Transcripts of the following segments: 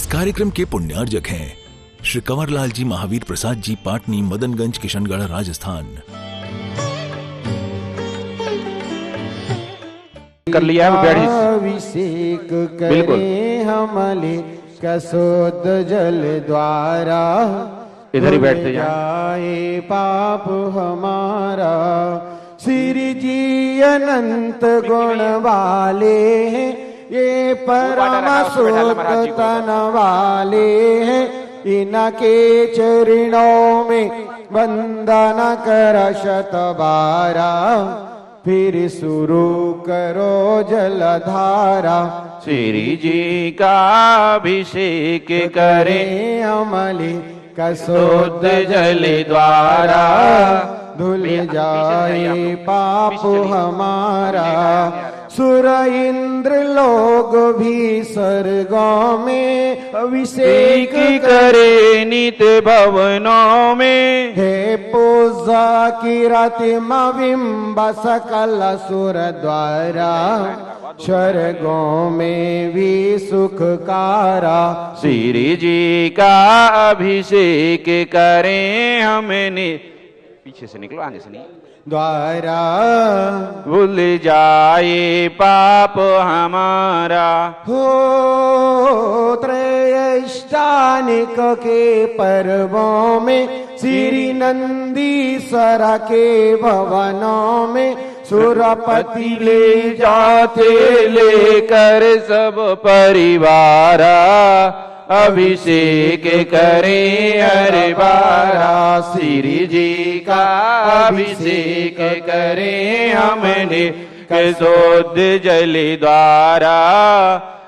कार्यक्रम के पुण्यार्जक हैं श्री कंवरलाल जी महावीर प्रसाद जी, पाटनी, मदनगंज, किशनगढ़, राजस्थान। कर लिया है अभिषेक करे हमले कसोद जल द्वारा, इधर ही बैठते जाए पाप हमारा। श्री जी अनंत गुण वाले हैं, ये परम सुख तन वाले हैं, इनके चरणों में वंदन कर शतबारा। फिर शुरू करो जलधारा, श्री जी का अभिषेक करें अमली कसोद जल द्वारा, धुल जाए पाप हमारा। सुर इंद्र लोग भी स्वर्गों में अभिषेक करे नित भवनों में। हे पूजा की रतिमा बिंब सकल सुर द्वारा, स्वर्गों में भी सुखकारा। श्री जी का अभिषेक करें हमने, पीछे से निकलो आगे से नहीं, द्वारा भूल जाए पाप हमारा। हो त्रयष्टानिक के पर्वों में, श्री नंदीश्वर के भवनों में, सुरपति ले जाते लेकर सब परिवारा, अभिषेक करें हर बारा। श्री जी का अभिषेक करें हमने कसोद जल द्वारा,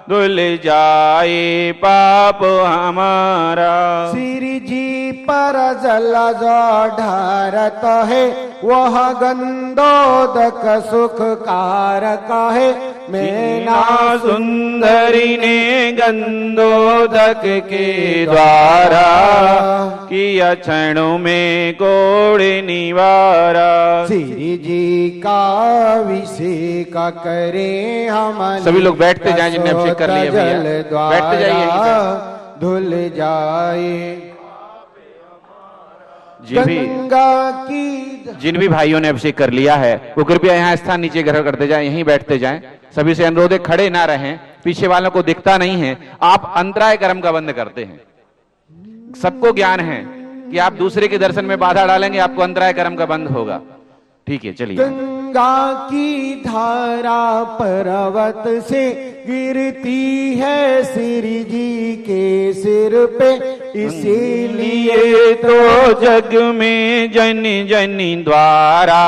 धुल जाए पाप हमारा। श्री जी पर जल जो ढारत है, वह गंधोदक सुख कारक है। मैना सुंदरी ने गंधोदक के द्वारा, किया क्षणों में कोड़ निवारा। श्री जी का अभिषेक करें हम। सभी लोग बैठते जाएं जिन्हें अभिषेक कर लिया भैया, बैठते जाइए। धुल जाए गंगा की जिन भी भाइयों ने अभिषेक कर लिया है वो कृपया यहाँ स्थान नीचे ग्रहण करते जाएं, यहीं बैठते जाएं। सभी से अनुरोध है खड़े ना रहें, पीछे वालों को दिखता नहीं है, आप अंतराय कर्म का बंद करते हैं। सबको ज्ञान है कि आप दूसरे के दर्शन में बाधा डालेंगे, आपको अंतराय कर्म का बंद होगा। ठीक है, चलिए। गंगा की धारा पर्वत से गिरती है श्री जी के सिर पे, इसीलिए तो जग में जन जन द्वारा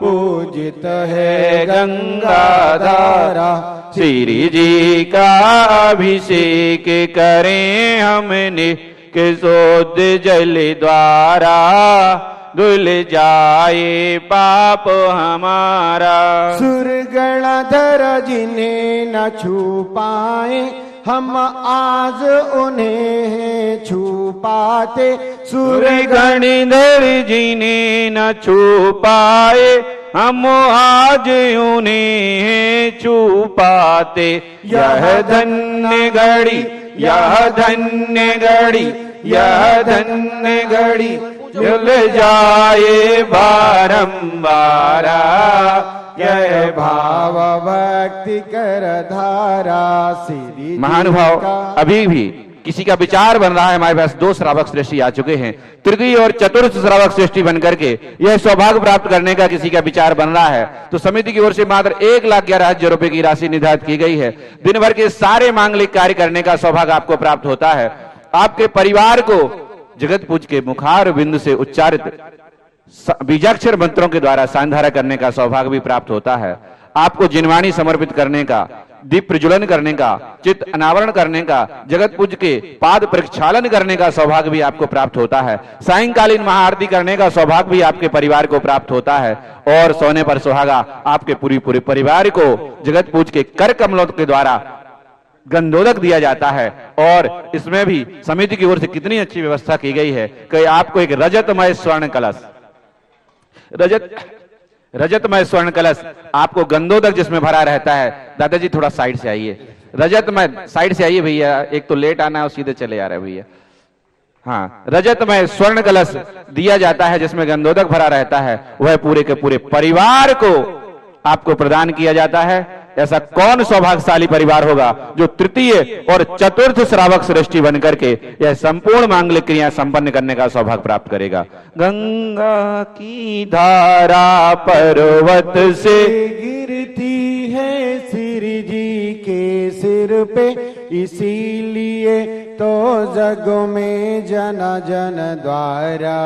पूजित है गंगा धारा। श्री जी का अभिषेक करें हमने कसोद जल द्वारा, धुल जाए पाप हमारा। सुरगणधर जिन्हें न छू पाए, हम आज उन्हें छू पाते। सुरगणधर जिन्हें न छू पाए, हम आज उन्हें छू पाते। यह धन्य घड़ी, यह धन्य घड़ी, यह धन्य घड़ी, झुल जाए बारंबारा। यह भाव भक्ति कर धारा। श्री महानुभाव, अभी भी किसी का विचार बन रहा है। हमारे पास 2 श्रावक श्रेष्ठी आ चुके हैं। तृतीय और चतुर्थ श्रावक श्रेष्ठी बन करके यह सौभाग्य प्राप्त करने का किसी का विचार बन रहा है तो समिति की ओर से मात्र 1,11,000 रुपए की राशि निर्धारित की गई है। दिन भर के सारे मांगलिक कार्य करने का सौभाग्य आपको प्राप्त होता है। आपके परिवार को जगत पूज के मुखार बिंदु से उच्चारित बीजाक्षर मंत्रों के द्वारा सांधारा करने का सौभाग्य भी प्राप्त होता है। आपको जिनवाणी समर्पित करने का, दीप प्रज्वलन करने का, चित्त अनावरण करने का, जगत पूज के पाद प्रक्षालन करने का सौभाग्य भी आपको प्राप्त होता है। सायंकालीन महाआरती करने का सौभाग्य भी आपके परिवार को प्राप्त होता है। और सोने पर सुहागा आपके पूरे परिवार को जगत पूज के कर कमलों के द्वारा गंधोदक दिया जाता है। और इसमें भी समिति की ओर से कितनी अच्छी व्यवस्था की गई है कि आपको एक रजतमय स्वर्ण कलश, रजतमय स्वर्ण कलश आपको गंधोदक जिसमें भरा रहता है। दादाजी थोड़ा साइड से आइए। रजतमय, साइड से आइए भैया, एक तो लेट आना है और सीधे चले आ रहे भैया। हाँ, रजतमय स्वर्ण कलश दिया जाता है जिसमें गंधोदक भरा रहता है, वह पूरे के पूरे परिवार को आपको प्रदान किया जाता है। ऐसा कौन सौभाग्यशाली परिवार होगा जो तृतीय और चतुर्थ श्रावक सृष्टि बनकर के यह संपूर्ण मांगलिक क्रिया संपन्न करने का सौभाग्य प्राप्त करेगा। गंगा की धारा पर्वत से गिरती है श्री जी के सिर पे, इसीलिए तो जग में जन जन द्वारा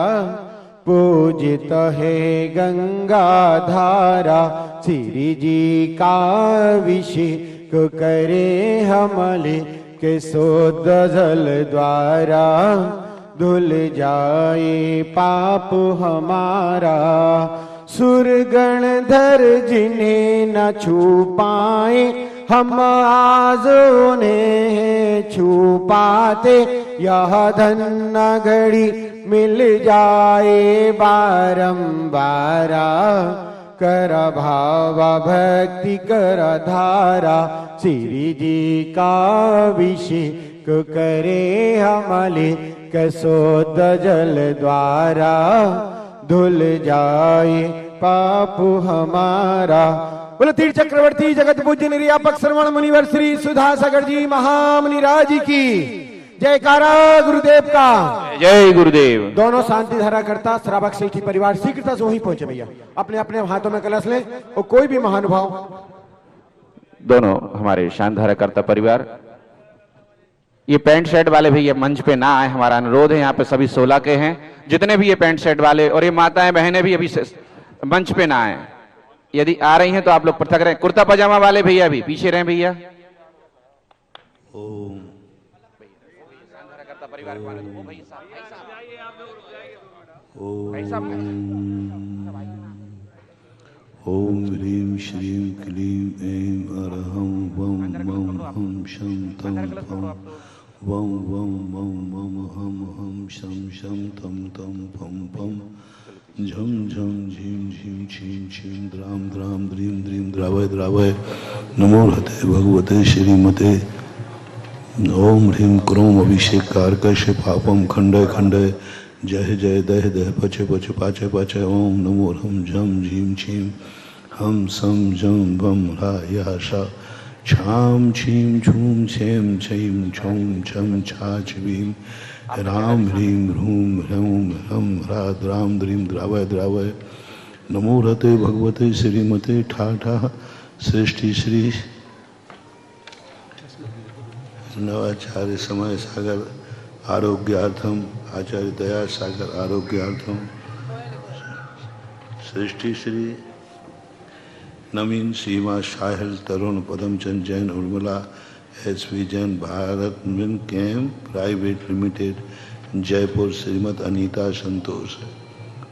पूजित है गंगा धारा। श्री जी का अभिषेक करे हमले के शुद्ध जल द्वारा, धुल जाए पाप हमारा। सुरगण धर जिन्हें न छू पाए, हम आज उन्हें छू पाते। यह धन घड़ी मिल जाए बारंबार, कर भाव भक्ति कर धारा। श्री जी का अभिषेक करे हमले कसोद जल द्वारा, धुल जाए पाप हमारा। बोले तीर्थ चक्रवर्ती जगत पूज्य निर्यापक श्रवण मुनिवर श्री सुधा सागर जी महामुनिराज की जयकारा गुरुदेव का। जय गुरुदेव। दोनों शांति धारा करता श्रावक श्रेष्ठी परिवार शीघ्रता से वहीं पहुंचे भैया, अपने अपने हाथों में कलश ले। और कोई भी महानुभाव, दोनों हमारे शांत धारा करता परिवार, ये पैंट शर्ट वाले भैया मंच पे ना आए, हमारा अनुरोध है। यहाँ पे सभी 16 के हैं, जितने भी ये पैंट शर्ट वाले और ये माताएं बहनें भी अभी मंच पे ना आए। यदि आ रही हैं तो आप लोग पृथक रहें। कुर्ता पजामा वाले भैया भी पीछे रहें भैया। ओम ह्रीं श्रीं क्लीं ऐं अरहं वं वं हं शं तं फं वं वं वं वं हं हं शं शं तं तं फं फं झं झं झीं झीं छीं छीं द्रां द्रां द्रीं द्रीं द्रावय द्रावय। नमो हते भगवते श्रीमते। ओम ह्रीं क्रोम अभिषेक कारकश पापम खंडय खंडय। जय जय दह दह पचे पचे पाचे पाचे। ओम नमो हम झम झीम छीम हम सम जम बम रा या शा छाम छीम छूम छेम छीम छौम छम छा छीम राम ह्रीं ह्रूम ह्रौम ह्रम ह्रा द्राम द्रीं द्रावय द्रावय। नमो रते भगवते श्रीमते ठा ठा सृष्टि श्री नवाचार्य समय सागर आरोग्यार्थम आचार्य दया सागर आरोग्यार्थम Srishti Shri Naveen Seema Sahil Tarun Padamchand Jain Urmila SV Jain Bharat min cam private limited Jaipur श्रीमद अनीता संतोष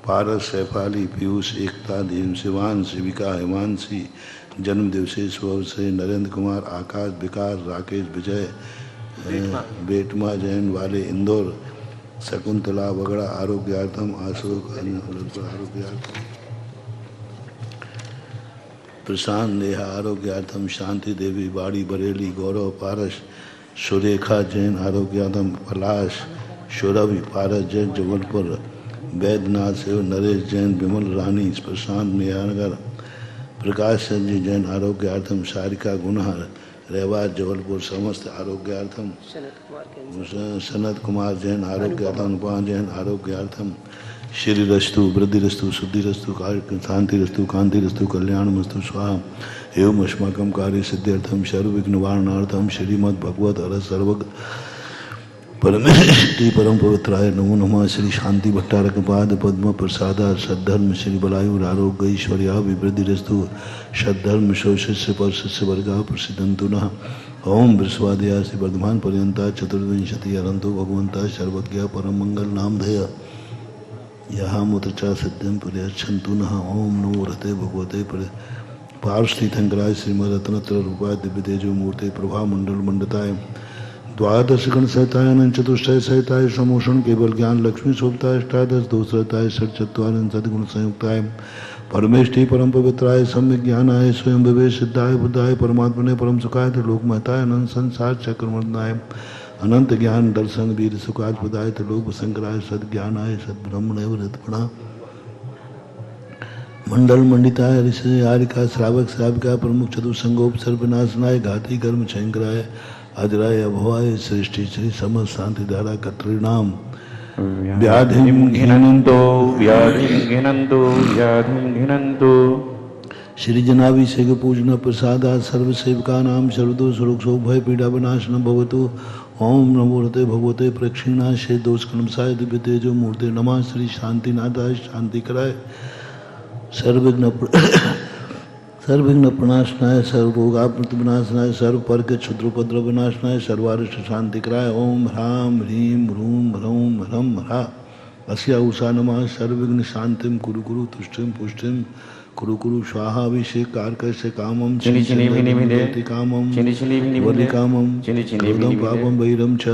पारस सैफाली पीयूष एकता दीन शिवान शिविका हिमांशी जन्म दिवसीय शुभ से नरेंद्र कुमार आकाश विकास राकेश विजय बेटमा जैन वाले इंदौर शकुंतला बगड़ा आरोग्यार्थम अशोक आरोग्यार्थम प्रशांत नेहा आरोग्यार्थम शांति देवी बाड़ी बरेली गौरव पारस सुरेखा जैन आरोग्यार्थम पलाश सौरभि पारस जैन जबलपुर वैद्यनाथ सेव नरेश जैन विमल रानी प्रशांत नेहानगर प्रकाश चंद्र जैन आरोग्यार्थम सारिका गुना रेवाज जबलपुर समस्त आरोग्यार्थम सनत कुमार जैन आरोग्यार्थम अनुपमा जैन आरोग्यार्थम श्री रस्तु वृद्धि रस्तु शुद्धि रस्तु शांति रस्तु कांति रस्तु कल्याण मस्तु स्वाहा एवं अस्माकं कार्य सिद्ध्यर्थम सर्व विघ्न निवारणार्थम श्रीमद् भगवत अर सर्वग परमेष्टि परम पवित्राय नमो नमः। श्री शांति भट्टारक पाद पद्म प्रसादा सद्धर्म श्री बलायु आरोग्य ऐश्वर्या विवृद्धि रस्तु सद्धर्म शोषस्य परस्य वर्गा प्रसिद्धंतु नः। ओम वृषवादया से वर्धमान पर्यंता चतुर्विंशति अरंतो भगवंता सर्वज्ञ परम मंगल नामधेय यहाँ मुत्रचा सिद्धिम पर्यच्छन्तु नः। ओम नमो रते भगवते पार्श्वतीर्थंकराय श्रीमद रत्नत्र रूपाय दिव्य तेजो मूर्ते प्रभा मंडल मंडताय द्वादश गण सहताय अनंत चतुष्टय सहताय समोषण केवल ज्ञान लक्ष्मी शोभताय अष्टादश दोषताय षट चत्वारिंशत् सद्गुण संयुक्ताय परमेष्टि परम पवित्राय सम्यक ज्ञानाय स्वयं विवेक सिद्धाय बुद्धाय परमात्मने परम सुखाय त्रिलोक महताय अनंत संसार चक्रमर्दनाय अनंत ज्ञान दर्शन वीर सुखाय बुधाय त्रिलोक शंकराय सद ज्ञानाय सद ब्रह्मणे वृतपणा मंडल मंडिताय ऋषि आरिका श्रावक श्राविका प्रमुख चतुसंगोप सर्वनाशनाय घाती कर्म शंकराय अजराय अभवाय सृष्टि श्री समस्त शांति धारा कत्रिणाम व्याधिं घिनन्तु व्याधिं घिनन्तु व्याधिं घिनन्तु। श्री जनाभिषेक पूजन प्रसादा सर्व सेवका नाम सर्वदोष रोग शोक भय पीड़ा विनाशनम भवतु। ओम नमो रते भगवते प्रक्षिणाशे दोष कर्मसाय दिव्य तेजो मूर्ते नमः। श्री शांतिनाथाय शांति कराय सर्वविघ्न प्रणाशनाय सर्वरोगापमृत विनाशनाय सर्व पर के क्षुद्रोपद्रव विनाशनाय सर्वारिष्ट शांति कराय। ओम ह्राम ह्रीम ह्रूम ह्रौम ह्रम ह्रा अस्या उषा नमः। सर्वविघ्न शांतिम कुरु कुरु तुष्टिम पुष्टिम कुरु कुरु स्वाहा अभिषेक कारकस्य कामम चिनि चिनि विनि विनि कामम चिनि चिनि विनि वलि कामम चिनि चिनि विनि क्रोधम विनि पापम वैरम च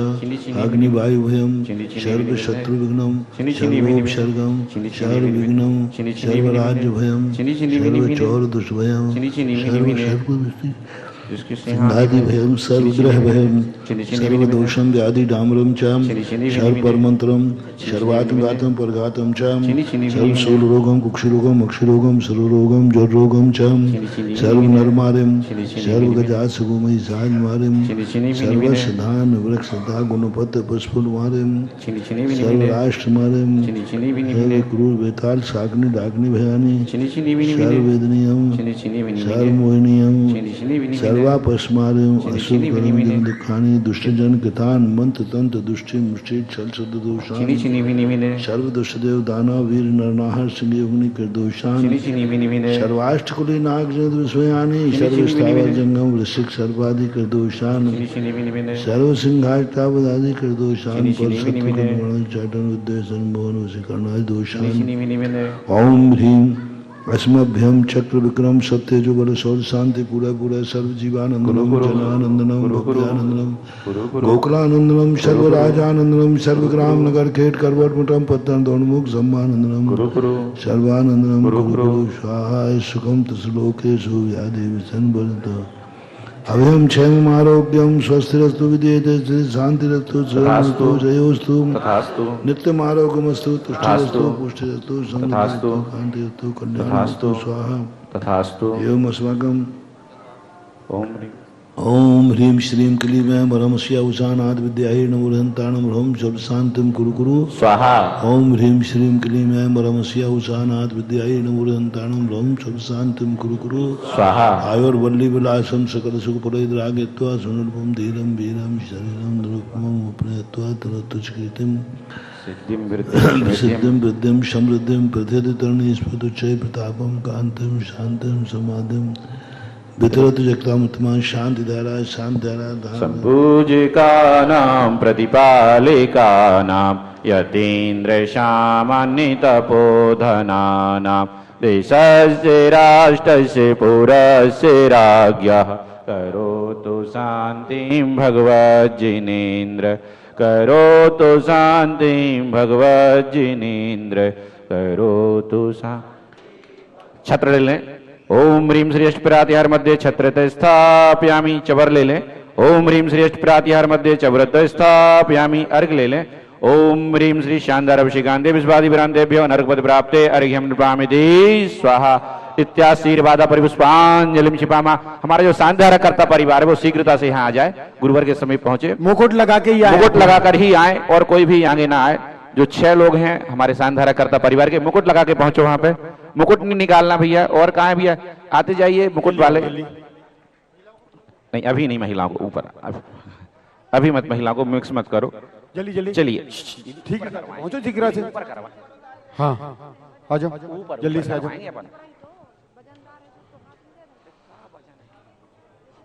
अग्नि वायु भयम सर्व शत्रु विघ्नम सर्वोपसर्गम सर्व विघ्नम सर्व राज्य भयम सर्व चौर दुष्ट भयम सिंहादि भयम सर्वग्रह भयम सर्वदोषम व्याधि डामरम चम सर्व परमंत्रम सर्वात्मघातम परघातम चम सर्व शूल रोगम कुक्षि रोगम अक्षि रोगम सर्व रोगम जर रोगम चम सर्व नरमारिम सर्व गजा सुगुमय साज मारिम सर्व सधान वृक्ष सदा गुणपत पुष्पुल मारिम सर्व राष्ट्र मारिम सर्व क्रूर बेताल शाग्नि डाग्नि भयानी सर्व वेदनीयम सर्व मोहिनीयम सर्वापस्मारिम असुर करम दुखानी दुष्टजन कृतान मंत्र तंत्र दुष्टि मुष्टि छल शब्द दोषान सर्व दुष्टदेव दानव वीर नरनाहर सिंह अग्नि कर दोषान सर्वाष्टकुली नाग विश्वयानी सर्व स्थावर जंगम वृश्चिक सर्वादि कर दोषान सर्व सिंहाष्टावदादि कर दोषान पर सत्वगुण चाटन उद्देशन मोहन वशीकरणाय दोषान। ओम ह्रीम अस्मभ्यम चक्र विक्रम सत्य जो बल शौर शांति पूरा पूरा सर्व जीवानंदनम जनानंदनम भक्त्यानंदनम गोकुलानंदनम सर्व राजानंदनम सर्व ग्राम नगर खेट करवट मुटम पत्तन दोन्मुख सम्मानंदनम सर्वानंदनम गुरु स्वाहाय सुखम तस्लोकेशु व्याधि विसन बलतो अभयम क्षेम आरोग्यम स्वस्थिरस्तु विदेयते शांतिरस्तु सुरस्तु जयोस्तु नित्यम आरोग्यमस्तु तुष्टिरस्तु पुष्टिरस्तु समृद्धिरस्तु कांतिरस्तु कल्याणमस्तु स्वाहा तथास्तु। एवं अस्माकं ओम ह्रीं श्रीं क्लीं ऐं परमस्या उषानाद विद्यायै नमोरहन्ताणं ह्रौं शब्द शांतिं कुरु कुरु स्वाहा। ओम ह्रीं श्रीं क्लीं ऐं परमस्या उषानाद विद्यायै नमोरहन्ताणं ह्रौं शब्द शांतिं कुरु कुरु स्वाहा। आयुर्वल्ली विलासं सकल सुख पुरैर्रागयित्वा सुनृपं धीरं वीरं शरीरं द्रुक्मं उपनयित्वा तरतुष्कृतिं सिद्धिं वृद्धिं समृद्धिं प्रथित तरणि स्फुटोच्चय प्रतापं कांतिं शांतिं समाधिं वितरतु जगतामुत्तमां शांति धारा संपूजिकानां प्रतिपालिकानां यतीन्द्र सामान्यतपोधनानां देशस्य राष्ट्रस्य पुरस्य राज्ञः करोतु शान्तिं भगवज्जिनेन्द्र करोतु शान्तिं भगवज्जिनेन्द्र करोतु छत्र ले लें। ओम ह्रीं श्री अष्टप्रातिहार मध्य छत्रत स्थापयामि चवर ले लें। ओम ह्रीं श्री अष्टप्रातिहार मध्य चवरत स्थापयामि अर्घ ले लें। ओम ह्रीं श्री शानदार अभिषेकांते विस्वादि विरांतेभ्यो नरकपद प्राप्ते अर्घ्यम नृपामिति स्वाहा इत्याशीर्वादा परिपुष्पांजलिम छिपामा। हमारा जो शानदार कर्ता परिवार है वो शीघ्रता से यहाँ आ जाए, गुरुवर के समीप पहुंचे, मुकुट लगा के मुकुट लगाकर ही आए और कोई भी आगे ना आए। जो 6 लोग हैं हमारे शानदार कर्ता परिवार के, मुकुट लगा के पहुंचो वहां पे। मुकुट नहीं निकालना भैया, और कहाँ है भैया, आते जाइए मुकुट वाले। नहीं अभी नहीं, महिलाओं को ऊपर, अभी मत, महिलाओं को मिक्स मत करो, जल्दी जल्दी चलिए ठीक है पहुंचो शीघ्र से। हाँ आ जाओ जल्दी से आ जाओ।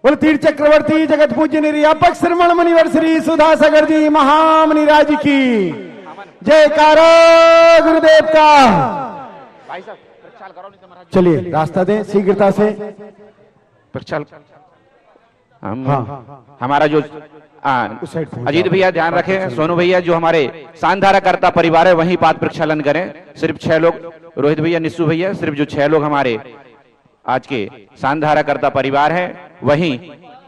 बोल तीर्थ चक्रवर्ती जगत पूज्य निर्यापक श्रवण मुनिवर श्री सुधा सागर जी महामुनिराज की जयकारा गुरुदेव का। चलिए रास्ता दें शीघ्रता से। प्रक्षाल हमारा जो उस साइड पहुंच अजीत जाओ। भैया ध्यान रखें, सोनू भैया जो हमारे सांधारा करता परिवार है वहीं पाद प्रक्षालन करें। सिर्फ 6 लोग, रोहित भैया, निस्सू भैया, सिर्फ जो 6 लोग हमारे आज के सांधारा करता परिवार है वहीं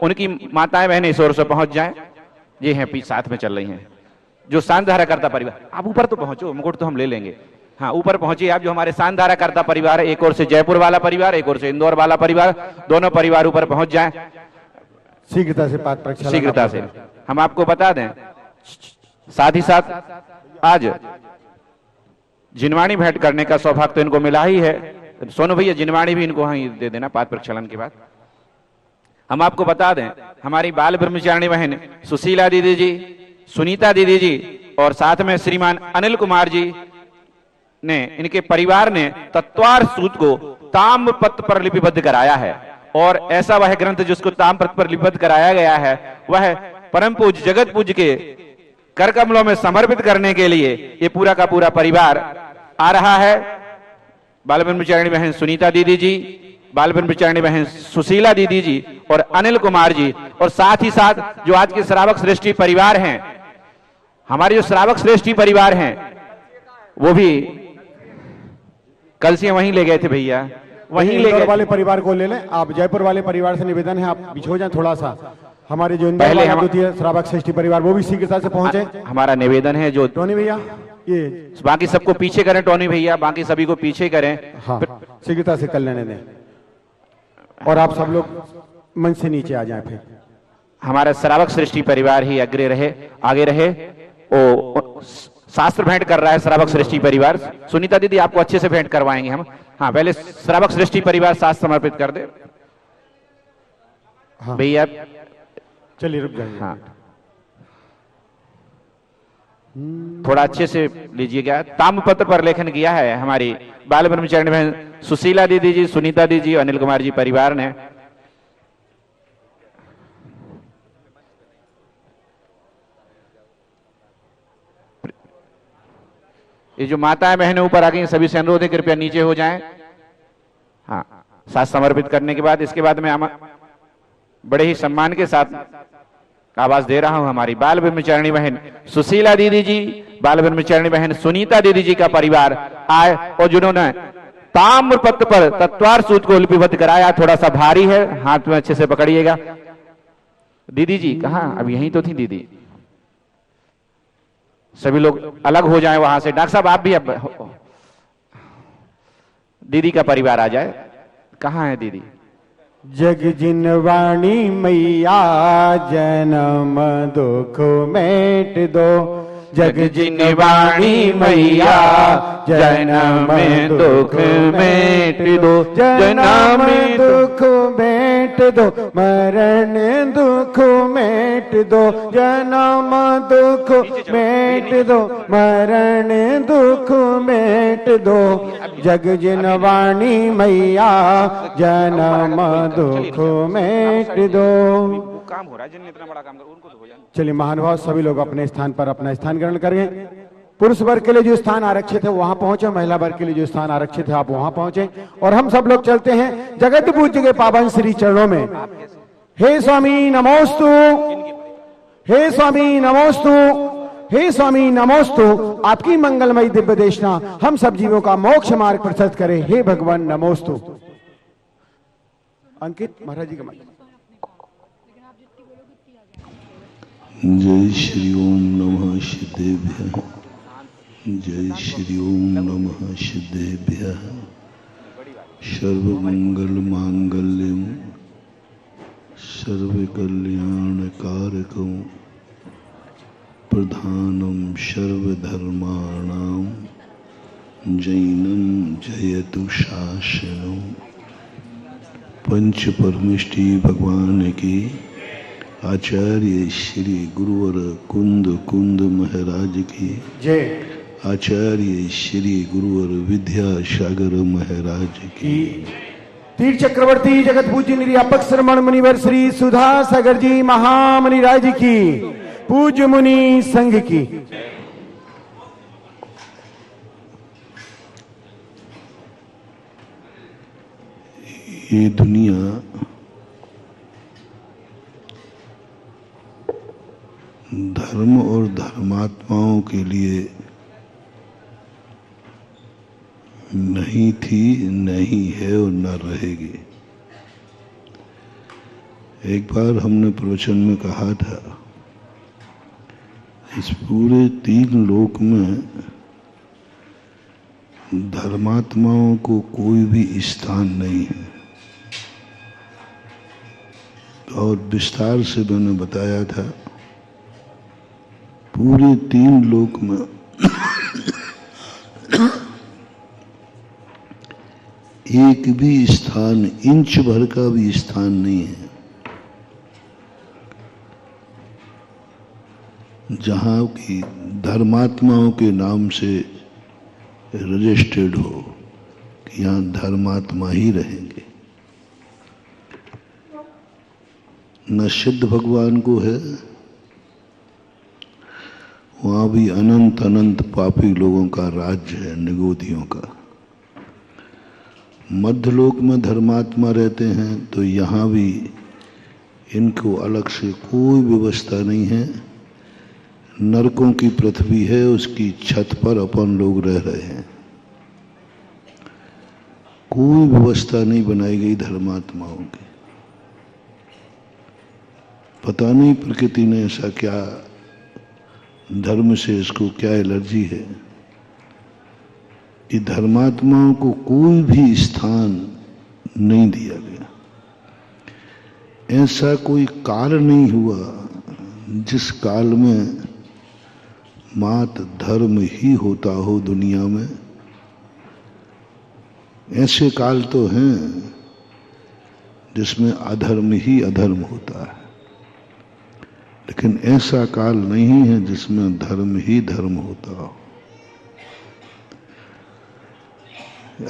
उनकी माताएं बहनें इस ओर से पहुंच जाएं। ये हैं पीछे साथ में चल रही हैं जो सांधारा करता परिवार। आप ऊपर तो पहुंचो, मुकुट तो हम ले लेंगे। हाँ, ऊपर पहुंचिए आप, जो हमारे सांधारा करता परिवार है। एक ओर से जयपुर वाला परिवार, एक ओर से इंदौर वाला परिवार, दोनों परिवार ऊपर पहुंच जाएं शीघ्रता से पाद प्रक्षालन। शीघ्रता से। हम आपको बता दें साथ ही साथ आज जिनवाणी भेंट करने का सौभाग्य तो इनको मिला ही है। सोनू भैया जिनवाणी भी इनको वहीं दे देना पाद प्रक्षालन के बाद। हम आपको बता दें हमारी बाल ब्रह्मचारिणी बहन सुशीला दीदी जी, सुनीता दीदी जी और साथ में श्रीमान अनिल कुमार जी ने, इनके परिवार ने तत्वार सूत को ताम्रपत्र पर लिपिबद्ध कराया है। और ऐसा वह ग्रंथ जिसको ताम्रपत्र पर लिपिबद्ध कराया गया है वह परम पूज्य जगत पूज्य के कर कमलों में समर्पित करने के लिए ये पूरा का पूरा परिवार आ रहा है। बाल ब्रह्मचारिणी बहन सुनीता दीदी जी, बाल ब्रह्मचारिणी बहन सुशीला दीदी जी और अनिल कुमार जी, और साथ ही साथ जो आज के श्रावक श्रेष्ठी परिवार हैं, हमारे जो श्रावक श्रेष्ठी परिवार हैं वो भी कल से वहीं ले गए थे भैया, वहीं ले गए वाले परिवार को ले लें। आप जयपुर वाले परिवार से निवेदन है आप पीछे हो जाएं थोड़ा सा। हमारे जो इंदौर वाला द्वितीय श्रावक श्रेष्ठी परिवार वो भी शीघ्रता से पहुंचे। हमारा निवेदन है जो टोनी भैया ये बाकी सबको पीछे करें, टोनी भैया बाकी सभी को पीछे करें। हाँ, शीघ्रता से कर लेने दें और आप सब लोग मंच से नीचे आ जाएं। फिर हमारा श्रावक श्रेष्ठी परिवार ही अग्रे रहे, आगे रहे। ओ शास्त्र भेंट कर रहा है श्रावक श्रेष्ठी परिवार। सुनीता दीदी आपको अच्छे से भेंट करवाएंगे हम। हाँ, पहले श्रावक श्रेष्ठी परिवार शास्त्र समर्पित कर दे। हाँ भैया चलिए रुक जाइए। हाँ, थोड़ा अच्छे से लीजिएगा। ताम्रपत्र पर लेखन किया है हमारी बाल ब्रह्मचारिणी बहन सुशीला दीदी जी, सुनीता दीदी जी, अनिल कुमार जी परिवार ने। ये जो माताएं बहनें ऊपर आ गई सभी से अनुरोध है कृपया नीचे हो जाएं। हाँ, साथ समर्पित करने के बाद इसके बाद मैं बड़े ही सम्मान के साथ आवाज दे रहा हूं हमारी बाल ब्रह्मचारिणी बहन सुशीला दीदी जी, बाल ब्रह्मचारिणी बहन सुनीता दीदी जी का परिवार आए और जिन्होंने ताम्रपत्र पर तत्वार सूत को लिपिबद्ध कराया। थोड़ा सा भारी है, हाथ में अच्छे से पकड़िएगा। दीदी जी कहां? अब यहीं तो थी दीदी। सभी लोग अलग हो जाएं वहां से। डॉक्टर साहब आप भी अब दीदी का परिवार आ जाए। कहां है दीदी? जग जिनवाणी मैया जन्म दुख मेट दो, जग जिनवाणी मैया जन्म दुख मेट दो, जन्म दुख मेट दो, मरण दुख मेट दो, जन्म दुख मेट दो, मरण दुख मेट दो, जग जिनवाणी मैया जन्म दुख मेट दो। काम हो रहा है, जिनने इतना बड़ा काम कर उनको तो हो जाए। चलिए महानुभाव सभी लोग अपने स्थान पर अपना स्थान ग्रहण करें। पुरुष वर्ग के लिए जो स्थान आरक्षित है वहां पहुंचे, महिला वर्ग के लिए जो स्थान आरक्षित है आप वहां पहुंचे और हम सब लोग चलते हैं जगत पूज्य के पावन श्री चरणों में। हे स्वामी नमोस्तु, हे स्वामी नमोस्तु, हे स्वामी नमोस्तु। आपकी मंगलमयी दिव्य देशना हम सब जीवों का मोक्ष मार्ग प्रशस्त करे। हे भगवान नमोस्तु। अंकित महाराज जी का माइक। जय श्री ओम नमः सिद्धेभ्यः, जय श्री ओम नमः सिद्धेभ्यः। सर्वमंगल मांगल्यम सर्वकल्याणकारकं प्रधानम सर्वधर्माणां जैनं जयतु शासनं। पंच परमेष्टि भगवान की आचार्य श्री गुरुवर कुंद कुंद महाराज की जय। आचार्य श्री गुरुवर विद्यासागर महाराज की। तीर्थ चक्रवर्ती जगत पूज्य निर्यापक श्रमण मुनिवर श्री सुधा सागर जी महामुनि राज की, पूज्य मुनि संघ की। ये दुनिया धर्म और धर्मात्माओं के लिए नहीं थी, नहीं है और न रहेगी। एक बार हमने प्रवचन में कहा था, इस पूरे 3 लोक में धर्मात्माओं को कोई भी स्थान नहीं है। और विस्तार से मैंने बताया था, पूरे 3 लोक में एक भी स्थान, इंच भर का भी स्थान नहीं है जहां की धर्मात्माओं के नाम से रजिस्टर्ड हो कि यहां धर्मात्मा ही रहेंगे। न सिद्ध भगवान को है, वहां भी अनंत अनंत पापी लोगों का राज्य है, निगोदियों का। मध्यलोक में धर्मात्मा रहते हैं तो यहाँ भी इनको अलग से कोई व्यवस्था नहीं है। नरकों की पृथ्वी है, उसकी छत पर अपन लोग रह रहे हैं। कोई व्यवस्था नहीं बनाई गई धर्मात्माओं की। पता नहीं प्रकृति ने ऐसा क्या, धर्म से इसको क्या एलर्जी है कि धर्मात्माओं को कोई भी स्थान नहीं दिया गया। ऐसा कोई काल नहीं हुआ जिस काल में मात धर्म ही होता हो दुनिया में। ऐसे काल तो हैं जिसमें अधर्म ही अधर्म होता है, लेकिन ऐसा काल नहीं है जिसमें धर्म ही धर्म होता हो।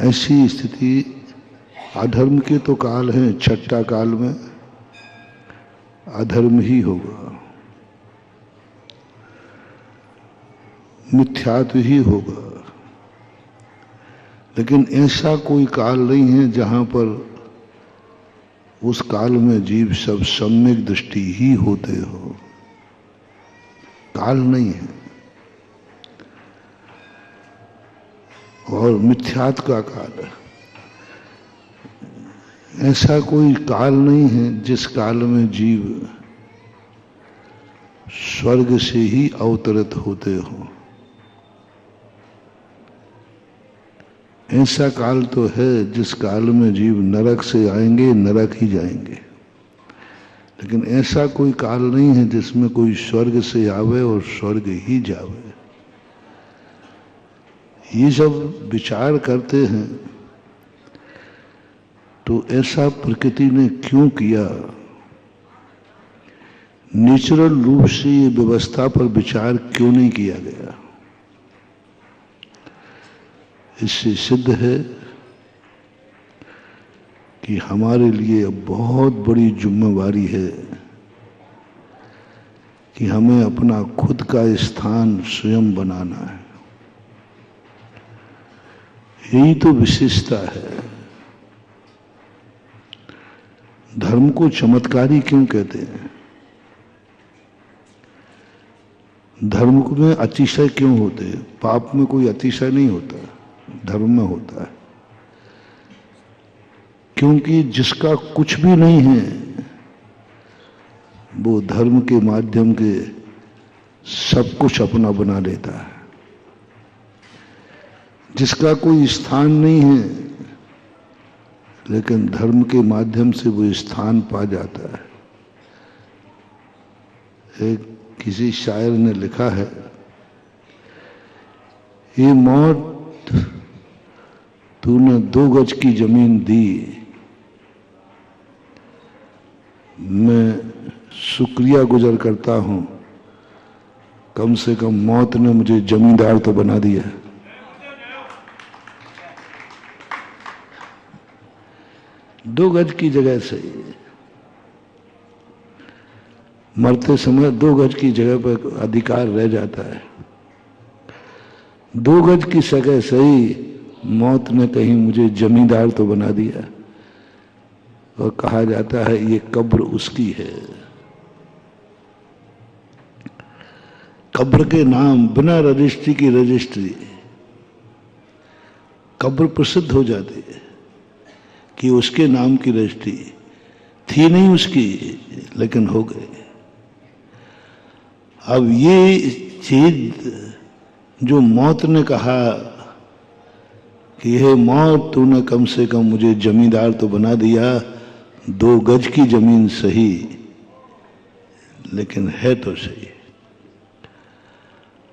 ऐसी स्थिति अधर्म के तो काल है, छठा काल में अधर्म ही होगा, मिथ्यात्व ही होगा। लेकिन ऐसा कोई काल नहीं है जहां पर उस काल में जीव सब सम्यक दृष्टि ही होते हो। काल नहीं है। और मिथ्यात्व का काल है। ऐसा कोई काल नहीं है जिस काल में जीव स्वर्ग से ही अवतरित होते हो। ऐसा काल तो है जिस काल में जीव नरक से आएंगे, नरक ही जाएंगे। लेकिन ऐसा कोई काल नहीं है जिसमें कोई स्वर्ग से आवे और स्वर्ग ही जावे। ये जब विचार करते हैं तो ऐसा प्रकृति ने क्यों किया, नेचुरल रूप से ये व्यवस्था पर विचार क्यों नहीं किया गया। इससे सिद्ध है कि हमारे लिए अब बहुत बड़ी जिम्मेवारी है कि हमें अपना खुद का स्थान स्वयं बनाना है। यही तो विशेषता है। धर्म को चमत्कारी क्यों कहते हैं? धर्म में अतिशय क्यों होते हैं? पाप में कोई अतिशय नहीं होता, धर्म में होता है। क्योंकि जिसका कुछ भी नहीं है वो धर्म के माध्यम के सब कुछ अपना बना लेता है। जिसका कोई स्थान नहीं है लेकिन धर्म के माध्यम से वो स्थान पा जाता है। एक किसी शायर ने लिखा है, ये मौत तूने 2 गज की जमीन दी, मैं शुक्रिया गुजार करता हूं, कम से कम मौत ने मुझे जमींदार तो बना दिया। दो गज की जगह से मरते समय 2 गज की जगह पर अधिकार रह जाता है। 2 गज की जगह से ही मौत ने कहीं मुझे जमींदार तो बना दिया। और कहा जाता है ये कब्र उसकी है। कब्र के नाम बिना रजिस्ट्री की रजिस्ट्री, कब्र प्रसिद्ध हो जाती है कि उसके नाम की रजिस्ट्री थी नहीं उसकी, लेकिन हो गए। अब ये चीज जो मौत ने कहा कि हे मौत, तूने कम से कम मुझे जमींदार तो बना दिया, 2 गज की जमीन सही, लेकिन है तो सही।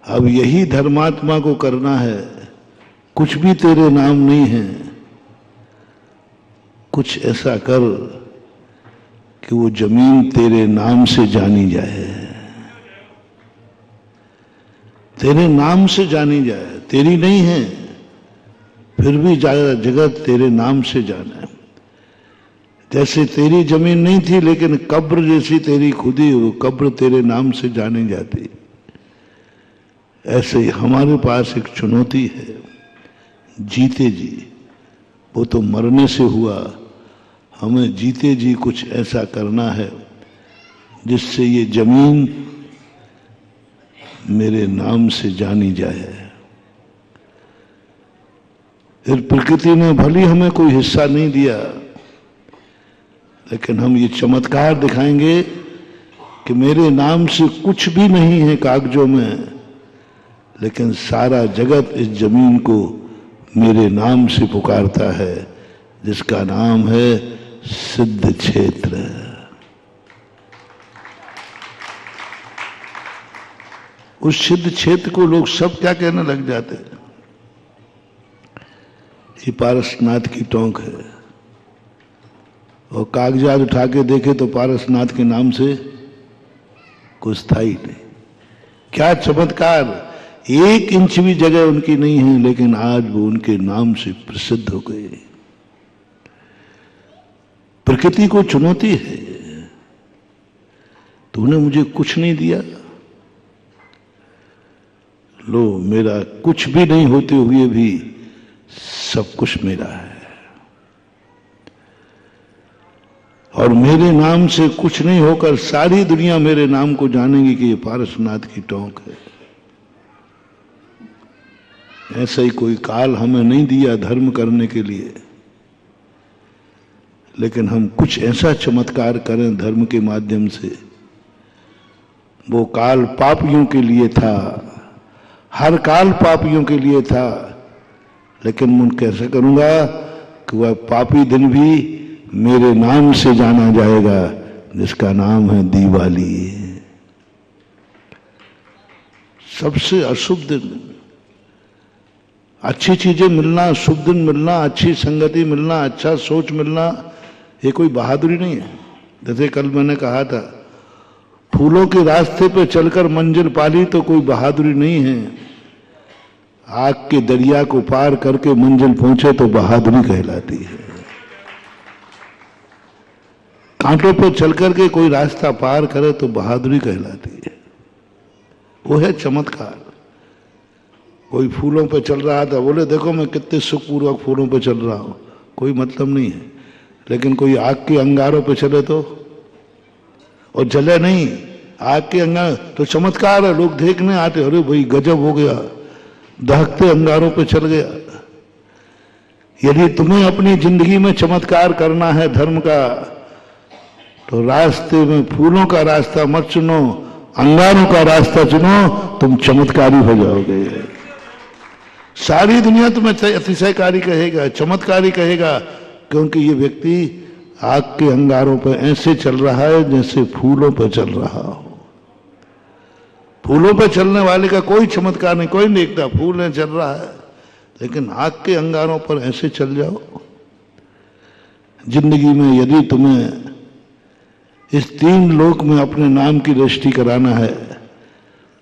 अब यही धर्मात्मा को करना है, कुछ भी तेरे नाम नहीं है, कुछ ऐसा कर कि वो जमीन तेरे नाम से जानी जाए, तेरे नाम से जानी जाए। तेरी नहीं है, फिर भी जगत तेरे नाम से जाना है। जैसे तेरी जमीन नहीं थी, लेकिन कब्र जैसी तेरी खुदी, वो कब्र तेरे नाम से जानी जाती। ऐसे ही हमारे पास एक चुनौती है, जीते जी, वो तो मरने से हुआ, हमें जीते जी कुछ ऐसा करना है जिससे ये जमीन मेरे नाम से जानी जाए। फिर प्रकृति ने भली हमें कोई हिस्सा नहीं दिया, लेकिन हम ये चमत्कार दिखाएंगे कि मेरे नाम से कुछ भी नहीं है कागजों में, लेकिन सारा जगत इस जमीन को मेरे नाम से पुकारता है, जिसका नाम है सिद्ध क्षेत्र। उस सिद्ध क्षेत्र को लोग सब क्या कहने लग जाते हैं, ये पारसनाथ की टोंक है, और कागजात उठा के देखे तो पारसनाथ के नाम से कुछ था ही नहीं। क्या चमत्कार, 1 इंच भी जगह उनकी नहीं है, लेकिन आज वो उनके नाम से प्रसिद्ध हो गए। प्रकृति को चुनौती है, तूने मुझे कुछ नहीं दिया, लो मेरा कुछ भी नहीं होते हुए भी सब कुछ मेरा है, और मेरे नाम से कुछ नहीं होकर सारी दुनिया मेरे नाम को जानेगी कि ये पारसनाथ की टोंक है। ऐसा ही कोई काल हमें नहीं दिया धर्म करने के लिए, लेकिन हम कुछ ऐसा चमत्कार करें धर्म के माध्यम से। वो काल पापियों के लिए था, हर काल पापियों के लिए था, लेकिन मैं कैसे करूंगा कि वह पापी दिन भी मेरे नाम से जाना जाएगा, जिसका नाम है दिवाली। सबसे अशुभ दिन, अच्छी चीजें मिलना, शुभ दिन मिलना, अच्छी संगति मिलना, अच्छा सोच मिलना, ये कोई बहादुरी नहीं है। जैसे कल मैंने कहा था, फूलों के रास्ते पे चलकर मंजिल पाली तो कोई बहादुरी नहीं है, आग के दरिया को पार करके मंजिल पहुंचे तो बहादुरी कहलाती है। कांटों पे चलकर के कोई रास्ता पार करे तो बहादुरी कहलाती है। वो है चमत्कार। कोई फूलों पे चल रहा था, बोले देखो मैं कितने सुखपूर्वक फूलों पे चल रहा हूं, कोई मतलब नहीं है। लेकिन कोई आग के अंगारों पे चले तो, और जले नहीं, आग के अंगार तो चमत्कार है, लोग देखने आते, अरे भाई गजब हो गया, दहकते अंगारों पे चल गया। यदि तुम्हें अपनी जिंदगी में चमत्कार करना है धर्म का, तो रास्ते में फूलों का रास्ता मत चुनो, अंगारों का रास्ता चुनो, तुम चमत्कारी हो जाओगे। सारी दुनिया तुम्हें अतिशयकारी कहेगा, चमत्कारी कहेगा, क्योंकि ये व्यक्ति आग के अंगारों पर ऐसे चल रहा है जैसे फूलों पर चल रहा हो। फूलों पर चलने वाले का कोई चमत्कार नहीं, कोई नहीं देखता, फूल है चल रहा है, लेकिन आग के अंगारों पर ऐसे चल जाओ। जिंदगी में यदि तुम्हें इस 3 लोक में अपने नाम की रजिस्ट्री कराना है,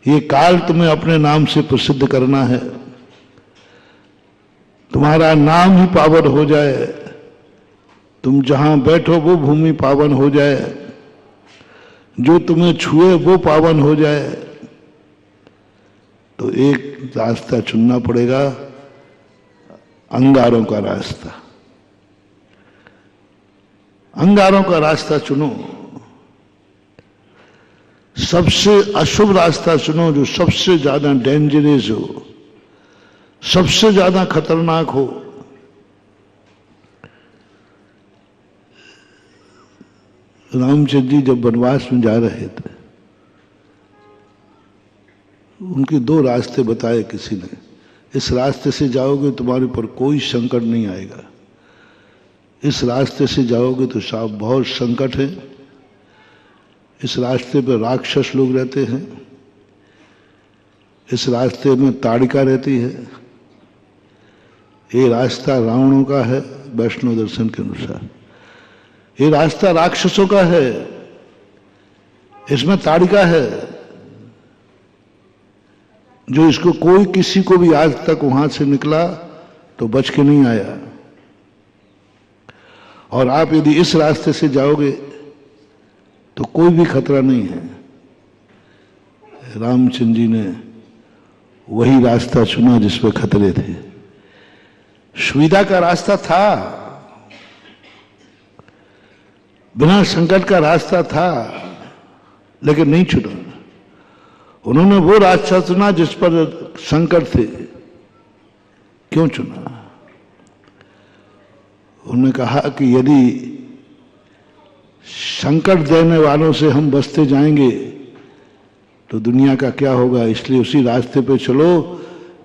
ये काल तुम्हें अपने नाम से प्रसिद्ध करना है, तुम्हारा नाम ही पावन हो जाए, तुम जहां बैठो वो भूमि पावन हो जाए, जो तुम्हें छुए वो पावन हो जाए, तो एक रास्ता चुनना पड़ेगा, अंगारों का रास्ता। अंगारों का रास्ता चुनो। सबसे अशुभ रास्ता चुनो जो सबसे ज्यादा डेंजरस हो, सबसे ज्यादा खतरनाक हो। रामचंद्र जी जब वनवास में जा रहे थे, उनके दो रास्ते बताए किसी ने, इस रास्ते से जाओगे तुम्हारे ऊपर कोई संकट नहीं आएगा, इस रास्ते से जाओगे तो साहब बहुत संकट है, इस रास्ते पर राक्षस लोग रहते हैं, इस रास्ते में ताड़िका रहती है, ये रास्ता रावणों का है वैष्णव दर्शन के अनुसार, ये रास्ता राक्षसों का है, इसमें ताड़िका है जो इसको कोई किसी को भी आज तक वहां से निकला तो बच के नहीं आया। और आप यदि इस रास्ते से जाओगे तो कोई भी खतरा नहीं है। रामचंद्र जी ने वही रास्ता चुना जिसमें खतरे थे। सुविधा का रास्ता था, बिना संकट का रास्ता था, लेकिन नहीं चुना। उन्होंने वो रास्ता चुना जिस पर संकट थे। क्यों चुना? उन्होंने कहा कि यदि संकट देने वालों से हम बचते जाएंगे तो दुनिया का क्या होगा, इसलिए उसी रास्ते पे चलो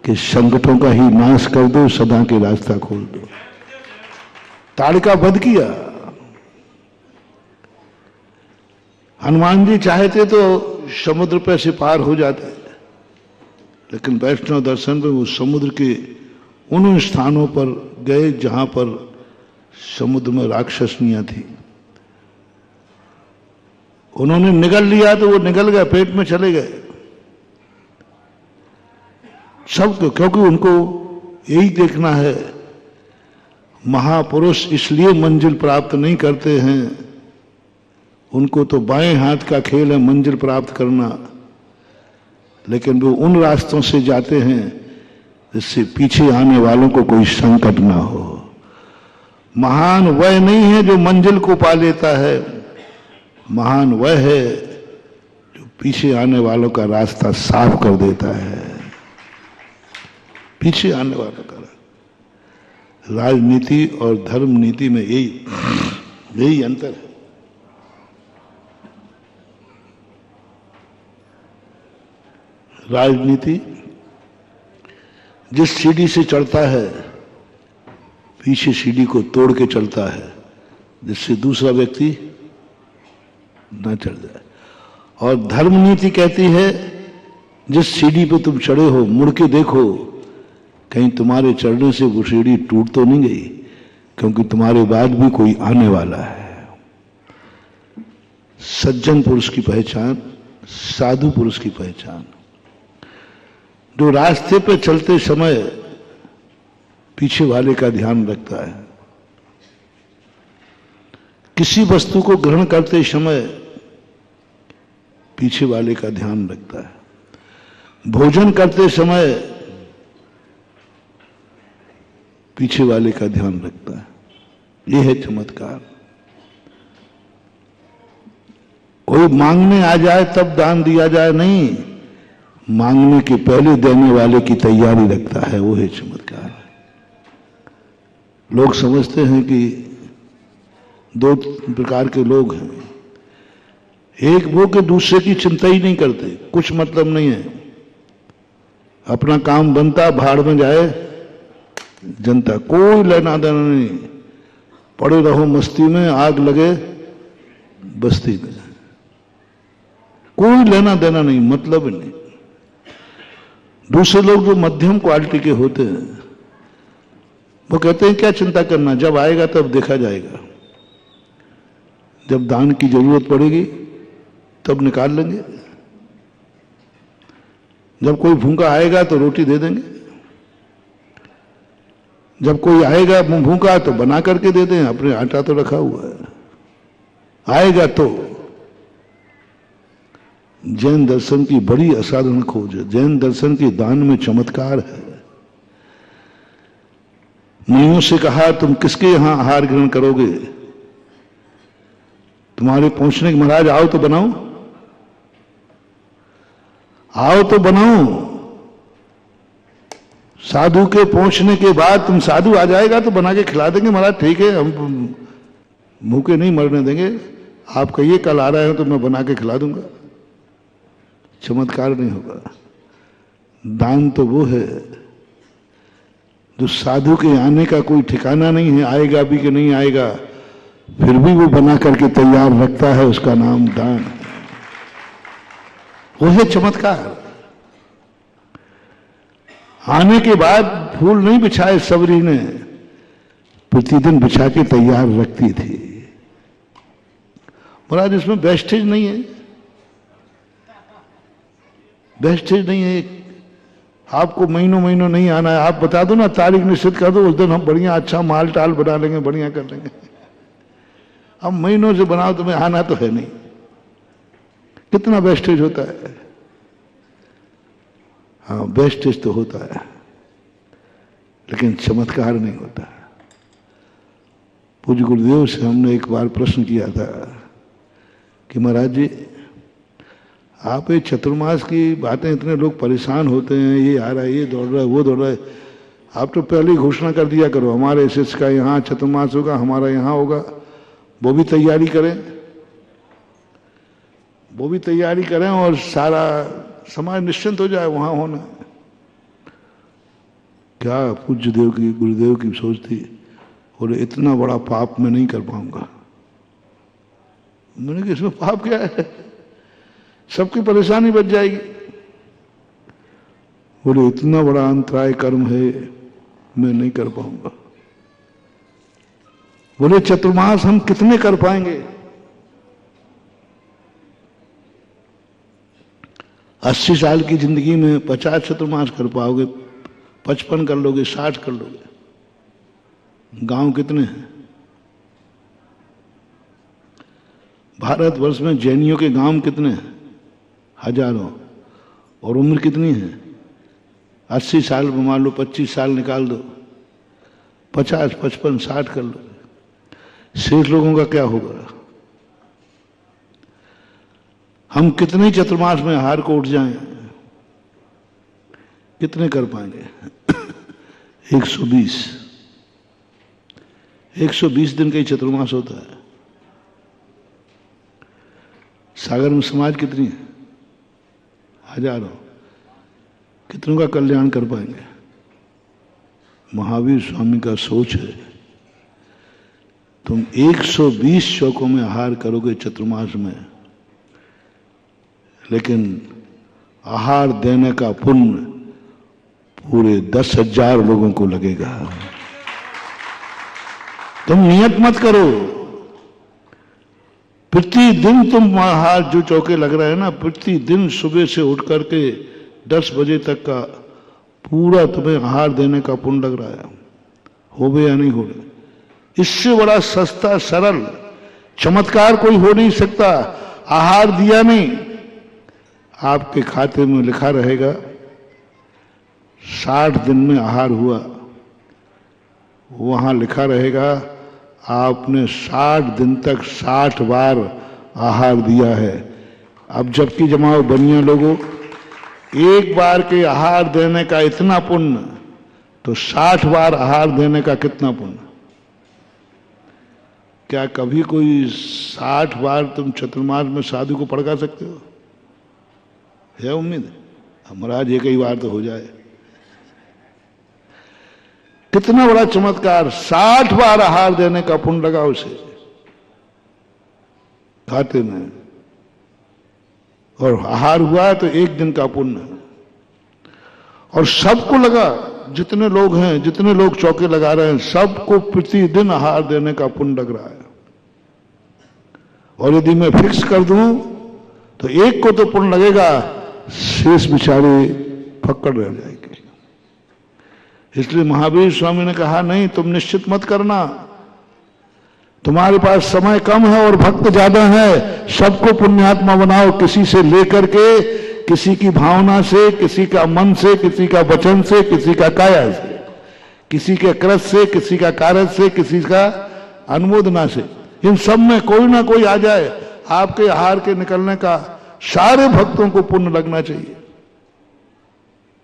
कि संकटों का ही नाश कर दो, सदा के रास्ता खोल दो। ताड़िका वध किया। हनुमान जी चाहते तो समुद्र पे से पार हो जाते, लेकिन वैष्णव दर्शन में वो समुद्र के उन स्थानों पर गए जहां पर समुद्र में राक्षसनियां थी। उन्होंने निगल लिया तो वो निगल गए, पेट में चले गए सबको, क्योंकि उनको यही देखना है। महापुरुष इसलिए मंजिल प्राप्त नहीं करते हैं, उनको तो बाएं हाथ का खेल है मंजिल प्राप्त करना, लेकिन वो उन रास्तों से जाते हैं जिससे पीछे आने वालों को कोई संकट ना हो। महान वह नहीं है जो मंजिल को पा लेता है, महान वह है जो पीछे आने वालों का रास्ता साफ कर देता है। पीछे आने वालों का राजनीति और धर्म नीति में यही अंतर है। राजनीति जिस सीढ़ी से चढ़ता है पीछे सीढ़ी को तोड़ के चलता है, जिससे दूसरा व्यक्ति न चढ़ जाए। और धर्म नीति कहती है जिस सीढ़ी पे तुम चढ़े हो मुड़ के देखो कहीं तुम्हारे चढ़ने से वो सीढ़ी टूट तो नहीं गई, क्योंकि तुम्हारे बाद भी कोई आने वाला है। सज्जन पुरुष की पहचान, साधु पुरुष की पहचान, जो रास्ते पे चलते समय पीछे वाले का ध्यान रखता है। किसी वस्तु को ग्रहण करते समय पीछे वाले का ध्यान रखता है। भोजन करते समय पीछे वाले का ध्यान रखता है। यह है चमत्कार। कोई मांगने आ जाए तब दान दिया जाए, नहीं, मांगने के पहले देने वाले की तैयारी रखता है, वो है चमत्कार। लोग समझते हैं कि दो प्रकार के लोग हैं, एक वो कि दूसरे की चिंता ही नहीं करते, कुछ मतलब नहीं है, अपना काम बनता भाड़ में जाए जनता, कोई लेना देना नहीं, पड़े रहो मस्ती में, आग लगे बस्ती में, कोई लेना देना नहीं, मतलब नहीं। दूसरे लोग जो मध्यम क्वालिटी के होते हैं वो कहते हैं क्या चिंता करना, जब आएगा तब देखा जाएगा, जब दान की जरूरत पड़ेगी तब निकाल लेंगे, जब कोई भूखा आएगा तो रोटी दे देंगे, जब कोई आएगा भूखा तो बना करके दे दें, अपने आटा तो रखा हुआ है, आएगा तो। जैन दर्शन की बड़ी असाधारण खोज है। जैन दर्शन के दान में चमत्कार है। मुनियों से कहा तुम किसके यहां आहार ग्रहण करोगे, तुम्हारे पहुंचने के महाराज आओ तो बनाओ, आओ तो बनाओ। साधु के पहुंचने के बाद तुम साधु आ जाएगा तो बना के खिला देंगे महाराज, ठीक है, हम भूखे नहीं मरने देंगे, आप कहिए कल आ रहे हो तो मैं बना के खिला दूंगा। चमत्कार नहीं होगा। दान तो वो है जो साधु के आने का कोई ठिकाना नहीं है, आएगा भी कि नहीं आएगा, फिर भी वो बना करके तैयार रखता है, उसका नाम दान है। वो है चमत्कार। आने के बाद फूल नहीं बिछाए सबरी ने, प्रतिदिन बिछा के तैयार रखती थी। महाराज इसमें वेस्टेज नहीं है, वेस्टेज नहीं है। आपको महीनों महीनों नहीं आना है, आप बता दो ना, तारीख निश्चित कर दो, उस दिन हम बढ़िया अच्छा माल टाल बना लेंगे, बढ़िया कर लेंगे। अब महीनों से बनाओ, तुम्हें आना तो है नहीं। कितना वेस्टेज होता है। हाँ, वेस्टेज तो होता है, लेकिन चमत्कार नहीं होता। पूज्य गुरुदेव से हमने एक बार प्रश्न किया था कि महाराज जी, आप ये चतुर्मास की बातें, इतने लोग परेशान होते हैं, ये आ रहा है, ये दौड़ रहा है, वो दौड़ रहा है, आप तो पहले ही घोषणा कर दिया करो, हमारे शिष्य का यहाँ चतुर्मास होगा, हमारा यहाँ होगा, वो भी तैयारी करें, वो भी तैयारी करें और सारा समाज निश्चिंत हो जाए, वहां होना। क्या पूज्य देव की, गुरुदेव की सोच थी, और इतना बड़ा पाप मैं नहीं कर पाऊंगा। मैंने कहा इसमें पाप क्या है, सबकी परेशानी बच जाएगी। बोले इतना बड़ा अंतराय कर्म है, मैं नहीं कर पाऊंगा। बोले चतुर्मास हम कितने कर पाएंगे? 80 साल की जिंदगी में 50 चतुर्मास कर पाओगे, 55 कर लोगे, 60 कर लोगे। गांव कितने हैं? भारतवर्ष में जैनियों के गांव कितने हैं? हजारों। और उम्र कितनी है? 80 साल में मान लो 25 साल निकाल दो, 50, 55, 60 कर लो। शेष लोगों का क्या होगा? हम कितने चतुर्मास में हार को उठ जाएं, कितने कर पाएंगे? 120। 120 दिन का ही चतुर्मास होता है। सागर में समाज कितनी है? हजारों। कितनों का कल्याण कर पाएंगे? महावीर स्वामी का सोच है, तुम 120 शौकों में आहार करोगे चतुर्मास में, लेकिन आहार देने का पुण्य पूरे 10,000 लोगों को लगेगा। तुम नियत मत करो, प्रतिदिन तुम आहार, जो चौके लग रहे हैं ना, प्रतिदिन सुबह से उठ करके 10 बजे तक का पूरा तुम्हें आहार देने का पुण्य लग रहा है। होवे या नहीं होवे, इससे बड़ा सस्ता सरल चमत्कार कोई हो नहीं सकता। आहार दिया नहीं, आपके खाते में लिखा रहेगा 60 दिन में आहार हुआ, वहां लिखा रहेगा आपने 60 दिन तक 60 बार आहार दिया है। अब जबकि जमाओ बनिया लोगों, एक बार के आहार देने का इतना पुण्य, तो 60 बार आहार देने का कितना पुण्य? क्या कभी कोई 60 बार तुम चतुर्मास में साधु को पड़का सकते हो? है उम्मीद? महाराज एक ही बार तो हो जाए। कितना बड़ा चमत्कार, 60 बार आहार देने का पुण्य लगा उसे खाते में, और आहार हुआ है तो 1 दिन का पुण्य। और सबको लगा, जितने लोग हैं, जितने लोग चौके लगा रहे हैं, सबको प्रतिदिन आहार देने का पुण्य लग रहा है। और यदि मैं फिक्स कर दूं तो एक को तो पुण्य लगेगा, शेष बेचारे फक्कड़ रह जाएंगे। इसलिए महावीर स्वामी ने कहा नहीं, तुम निश्चित मत करना, तुम्हारे पास समय कम है और भक्त ज्यादा है, सबको पुण्यात्मा बनाओ, किसी से लेकर के, किसी की भावना से, किसी का मन से, किसी का वचन से, किसी का काया से, किसी के कृत से, किसी का कारज से, किसी का अनुमोदना से, इन सब में कोई ना कोई आ जाए। आपके आहार के निकलने का सारे भक्तों को पुण्य लगना चाहिए।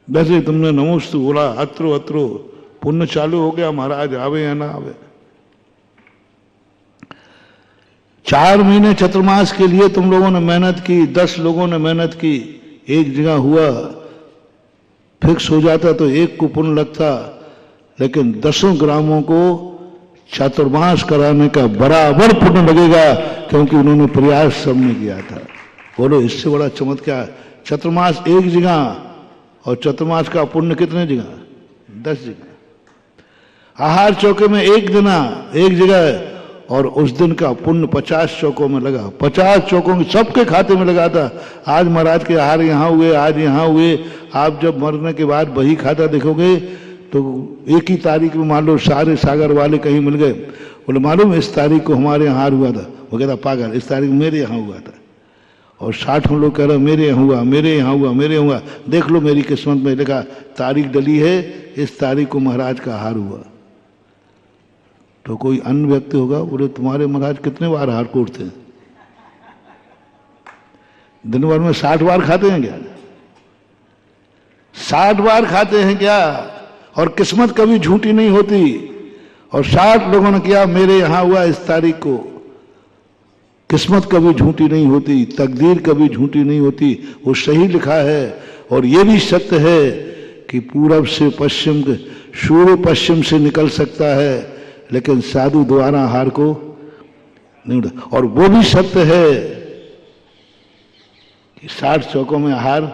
वैसे तुमने नमोस्तु बोला, अत्रो अत्रो, पुण्य चालू हो गया महाराज, आवे या ना आवे। 4 महीने चतुर्मास के लिए तुम लोगों ने मेहनत की, 10 लोगों ने मेहनत की, एक जगह हुआ, फिक्स हो जाता तो एक को पुण्य लगता, लेकिन 10 ग्रामों को चातुर्मास कराने का बराबर पुण्य लगेगा, क्योंकि उन्होंने प्रयास सबने किया था। बोलो इससे बड़ा चमत्कार। चतुर्मास एक जगह, और चतुर्मास का पुण्य कितने जगह? 10 जगह। आहार चौके में एक जगह, और उस दिन का पुण्य 50 चौकों में लगा। 50 चौकों के सबके खाते में लगा था। आज महाराज के आहार यहाँ हुए, आज यहाँ हुए। आप जब मरने के बाद वही खाता देखोगे तो एक ही तारीख में मान लो सारे सागर वाले कहीं मिल गए, बोले मालूम इस तारीख को हमारे यहाँ आहार हुआ था। वो कहता पागल, इस तारीख मेरे यहाँ हुआ था। और 60 लोग कह रहे मेरे यहाँ हुआ, मेरे यहाँ हुआ, मेरे यहाँ हुआ। देख लो मेरी किस्मत में लिखा तारीख डली है, इस तारीख को महाराज का आहार हुआ। तो कोई अन्य व्यक्ति होगा, बोले तुम्हारे महाराज कितने बार आहार कोटते हैं? दिन भर में 60 बार खाते हैं क्या? 60 बार खाते हैं क्या? और किस्मत कभी झूठी नहीं होती। और 60 लोगों ने किया मेरे यहां हुआ इस तारीख को। किस्मत कभी झूठी नहीं होती, तकदीर कभी झूठी नहीं होती, वो सही लिखा है। और ये भी सत्य है कि पूरब से पश्चिम, सूर्य पश्चिम से निकल सकता है, लेकिन साधु द्वारा आहार को नहीं उठा। और वो भी सत्य है कि 60 चौकों में आहार,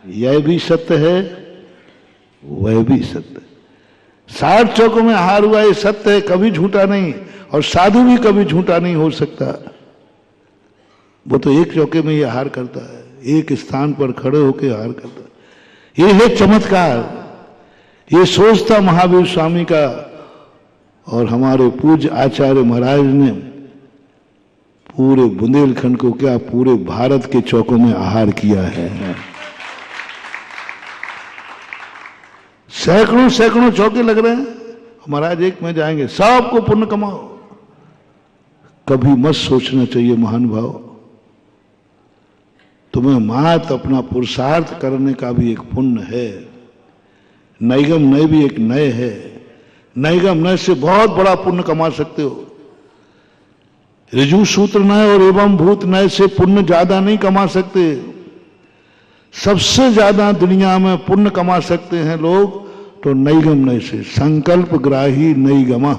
यह भी सत्य है, वह भी सत्य है। 60 चौकों में आहार हुआ, ये सत्य है, कभी झूठा नहीं। और साधु भी कभी झूठा नहीं हो सकता। वो तो एक चौके में ही आहार करता है, एक स्थान पर खड़े होकर आहार करता है। ये है चमत्कार। ये सोचता महावीर स्वामी का और हमारे पूज्य आचार्य महाराज ने पूरे बुंदेलखंड को क्या, पूरे भारत के चौकों में आहार किया है। सैकड़ों सैकड़ों चौके लग रहे हैं, महाराज एक में जाएंगे, सबको पुण्य कमाओ। कभी मत सोचना चाहिए महानुभाव, तुम्हें मात अपना पुरुषार्थ करने का भी एक पुण्य है। नैगम नय भी एक नय है। नैगम नय से बहुत बड़ा पुण्य कमा सकते हो। ऋजु सूत्र नय और एवं भूत नय से पुण्य ज्यादा नहीं कमा सकते। सबसे ज्यादा दुनिया में पुण्य कमा सकते हैं लोग तो नैगम नय से। संकल्प ग्राही नैगम,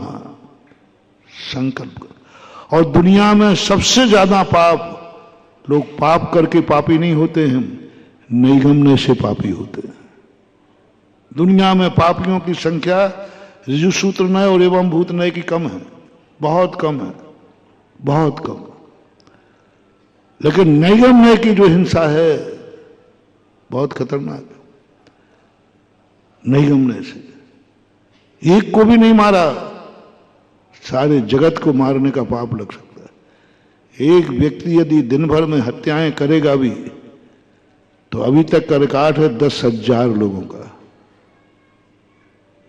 संकल्प। और दुनिया में सबसे ज्यादा पाप, लोग पाप करके पापी नहीं होते हैं, नैगम नय से पापी होते हैं। दुनिया में पापियों की संख्या ऋजु सूत्र नय और एवं भूत नय की कम है, बहुत कम है, बहुत कम। लेकिन नैगम नय की जो हिंसा है बहुत खतरनाक है। नैगम नय से एक को भी नहीं मारा, सारे जगत को मारने का पाप लग सकता है। एक व्यक्ति यदि दिन भर में हत्याएं करेगा भी तो अभी तक का रिकॉर्ड है 10,000 लोगों का।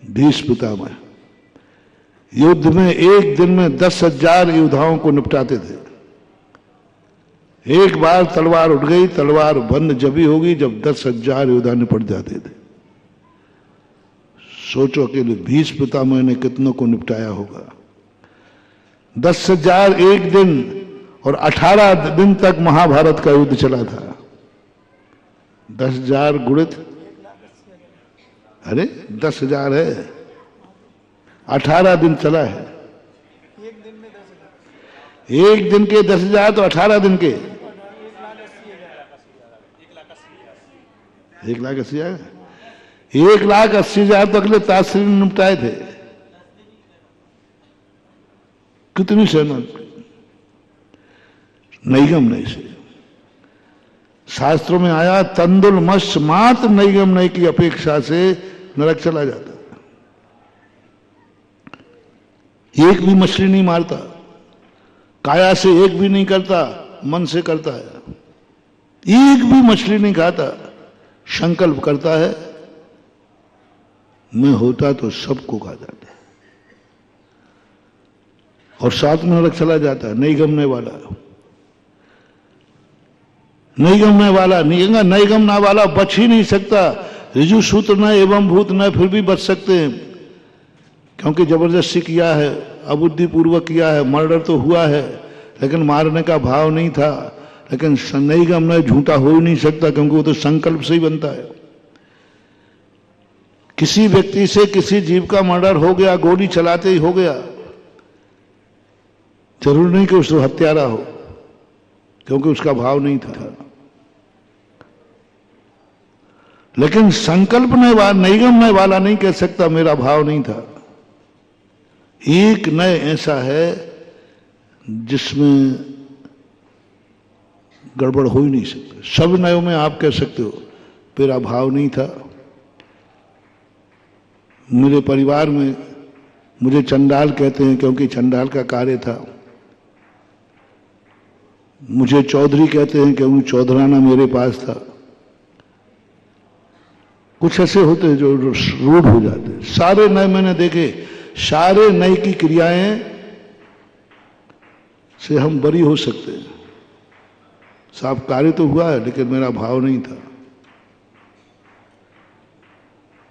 भीष्म पितामह युद्ध में एक दिन में 10,000 योद्धाओं को निपटाते थे। एक बार तलवार उठ गई, तलवार बंद जब ही होगी जब 10,000 योद्धा निपट जाते थे। सोचो अकेले भीष्म पितामह ने कितनों को निपटाया होगा। 10,000 एक दिन, और 18 दिन तक महाभारत का युद्ध चला था। 10,000 गुणित, अरे 10,000 है, 18 दिन चला है। एक दिन के 10,000 तो 18 दिन के 1,80,000, 1,80,000 तो अगले तासीर ने निपटाए थे। कितनी सेना, नैगम नय से। शास्त्रों में आया तंदुल मत्स्य मात्र नैगम नय की अपेक्षा से नरक चला जाता। एक भी मछली नहीं मारता, काया से एक भी नहीं करता, मन से करता है। एक भी मछली नहीं खाता, संकल्प करता है मैं होता तो सबको खा जाता, और साथ में नरक चला जाता है। नैगम नय वाला, नैगम नय वाला, नैगम नय वाला बच ही नहीं सकता। ऋजु सूत्र न एवं भूत न, फिर भी बच सकते हैं, क्योंकि जबरदस्ती किया है, अबुद्धि पूर्वक किया है, मर्डर तो हुआ है लेकिन मारने का भाव नहीं था। लेकिन नैगम नय झूठा हो ही नहीं सकता, क्योंकि वो तो संकल्प से ही बनता है। किसी व्यक्ति से किसी जीव का मर्डर हो गया, गोली चलाते ही हो गया, जरूर नहीं कि उसको हत्यारा हो, क्योंकि उसका भाव नहीं था। लेकिन संकल्प नैगम नय वाला नहीं कह सकता मेरा भाव नहीं था। एक नय ऐसा है जिसमें गड़बड़ हो ही नहीं सकती। सब नयों में आप कह सकते हो मेरा भाव नहीं था। मेरे परिवार में मुझे चंडाल कहते हैं, क्योंकि चंडाल का कार्य था। मुझे चौधरी कहते हैं क्योंकि चौधराना मेरे पास था। कुछ ऐसे होते हैं जो रूढ़ हो जाते हैं। सारे नय मैंने देखे, सारे नय की क्रियाएं से हम बरी हो सकते हैं। साफ कार्य तो हुआ है लेकिन मेरा भाव नहीं था।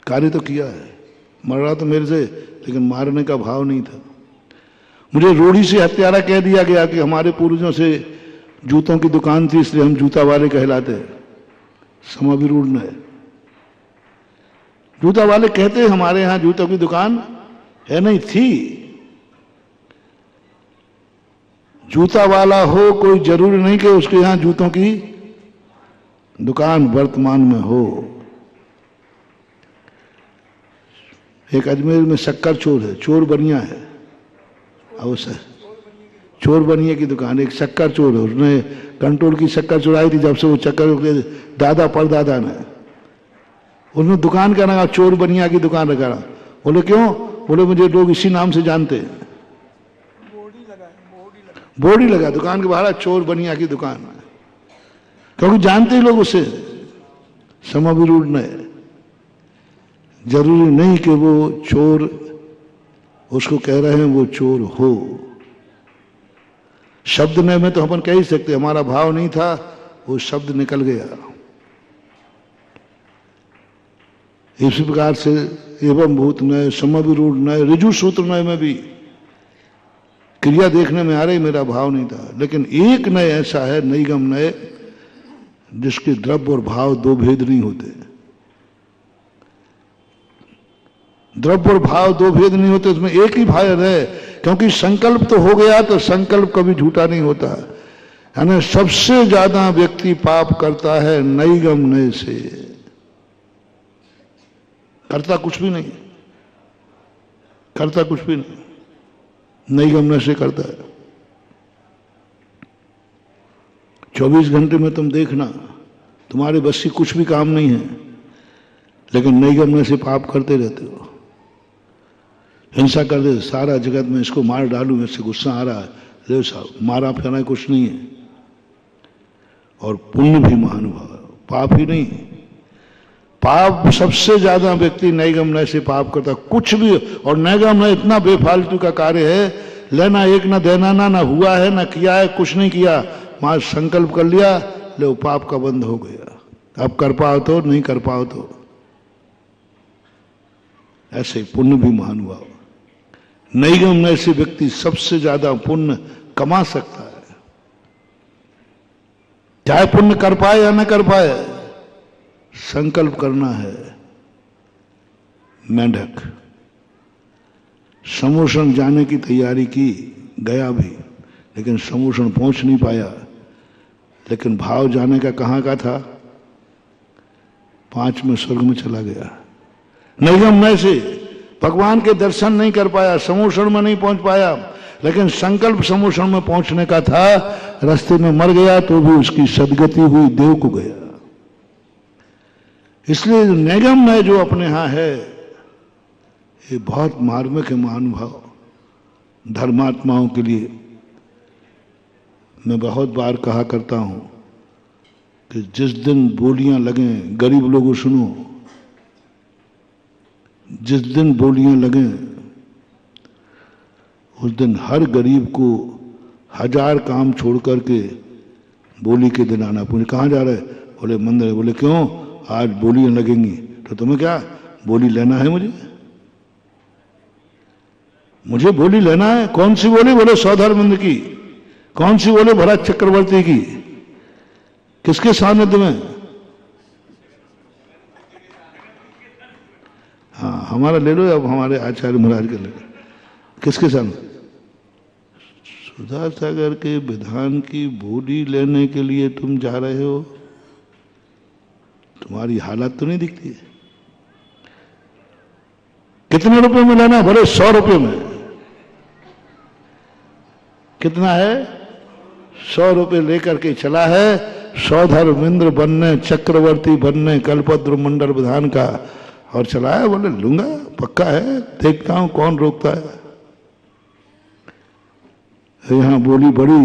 कार्य तो किया है, मर रहा तो मेरे से, लेकिन मारने का भाव नहीं था। मुझे रूढ़ी से हत्यारा कह दिया गया कि हमारे पूर्वजों से जूतों की दुकान थी इसलिए हम जूता वाले कहलाते हैं। समाविरूढ़ है, जूता वाले कहते हैं हमारे यहां जूतों की दुकान है, नहीं थी। जूता वाला हो कोई जरूरी नहीं कि उसके यहां जूतों की दुकान वर्तमान में हो। एक अजमेर में शक्कर चोर है, चोर बनिया है, अवसर चोर बनिए की दुकान, एक शक्कर चोर है, उसने कंट्रोल की शक्कर चुराई थी जब से वो चक्कर के दादा परदादा ने, उसने दुकान का नाम चोर बनिया की दुकान रखा। बोले क्यों? बोले मुझे लोग इसी नाम से जानते हैं। बोर्ड ही लगा दुकान के बाहर, चोर बनिया की दुकान, क्योंकि जानते ही लोग उसे। समाविरूढ़ ने जरूरी नहीं कि वो चोर उसको कह रहे हैं वो चोर हो। शब्द में तो अपन कह ही सकते हमारा भाव नहीं था, वो शब्द निकल गया। इसी प्रकार से एवं भूत नय, समाविरूढ़ नय, ऋजु सूत्र नय में भी क्रिया देखने में आ रही मेरा भाव नहीं था। लेकिन एक नय ऐसा है, नैगम नय, जिसके द्रव्य और भाव दो भेद नहीं होते। द्रव्य और भाव दो भेद नहीं होते, उसमें एक ही भाव है। क्योंकि संकल्प तो हो गया, तो संकल्प कभी झूठा नहीं होता। यानी सबसे ज्यादा व्यक्ति पाप करता है नैगम नय से, करता कुछ भी नहीं, करता कुछ भी नहीं, नैगम नय से करता है। 24 घंटे में तुम देखना, तुम्हारे बस की कुछ भी काम नहीं है, लेकिन नैगम नय से पाप करते रहते हो। हिंसा कर दे, सारा जगत में इसको मार डालूं, इससे गुस्सा आ रहा है, ले साहब मारा फेरा कुछ नहीं है। और पुण्य भी महानुभाव, पाप ही नहीं, पाप सबसे ज्यादा व्यक्ति नैगम नय से पाप करता कुछ भी। और नैगम नय इतना बेफालतू का कार्य है, लेना एक ना देना ना हुआ है ना किया है, कुछ नहीं किया, मां संकल्प कर लिया, ले पाप का बंद हो गया। अब कर पाओ तो, नहीं कर पाओ तो। ऐसे पुण्य भी महानुभाव, नैगम नय से व्यक्ति सबसे ज्यादा पुण्य कमा सकता है, चाहे पुण्य कर पाए या न कर पाए। संकल्प करना है। मेंढक समोषण जाने की तैयारी की, गया भी, लेकिन समोषण पहुंच नहीं पाया। लेकिन भाव जाने का कहां का था? 5वें स्वर्ग में चला गया। नैगम नय से भगवान के दर्शन नहीं कर पाया, समोषण में नहीं पहुंच पाया, लेकिन संकल्प समोषण में पहुंचने का था, रास्ते में मर गया तो भी उसकी सदगति हुई, देव को गया। इसलिए नैगम नय जो अपने यहां है, ये बहुत मार्मिक है महानुभाव। धर्मात्माओं के लिए मैं बहुत बार कहा करता हूं कि जिस दिन बोलियां लगें, गरीब लोगों सुनो, जिस दिन बोलियां लगें उस दिन हर गरीब को 1000 काम छोड़ करके बोली के दिन आना। पूछे कहाँ जा रहे? बोले मंदिर। बोले क्यों? आज बोलियां लगेंगी। तो तुम्हें क्या बोली लेना है? मुझे बोली लेना है। कौन सी बोली? बोले सौधर्मेंद्र की। कौन सी बोले? भरत चक्रवर्ती की। किसके सानिध्य में? हाँ, हमारा ले लो या हमारे आचार्य महाराज का ले लो। किसके सामने? सुधा सागर के विधान की बोली लेने के लिए तुम जा रहे हो? तुम्हारी हालत तो नहीं दिखती है। कितने रुपए में लेना? बोले 100 रुपए में। कितना है? 100 रुपए लेकर के चला है सौधर्मेंद्र बनने, चक्रवर्ती बनने कल्पद्रु मंडल विधान का, और चला है। बोले लूंगा, पक्का है, देखता हूं कौन रोकता है। यहां बोली बड़ी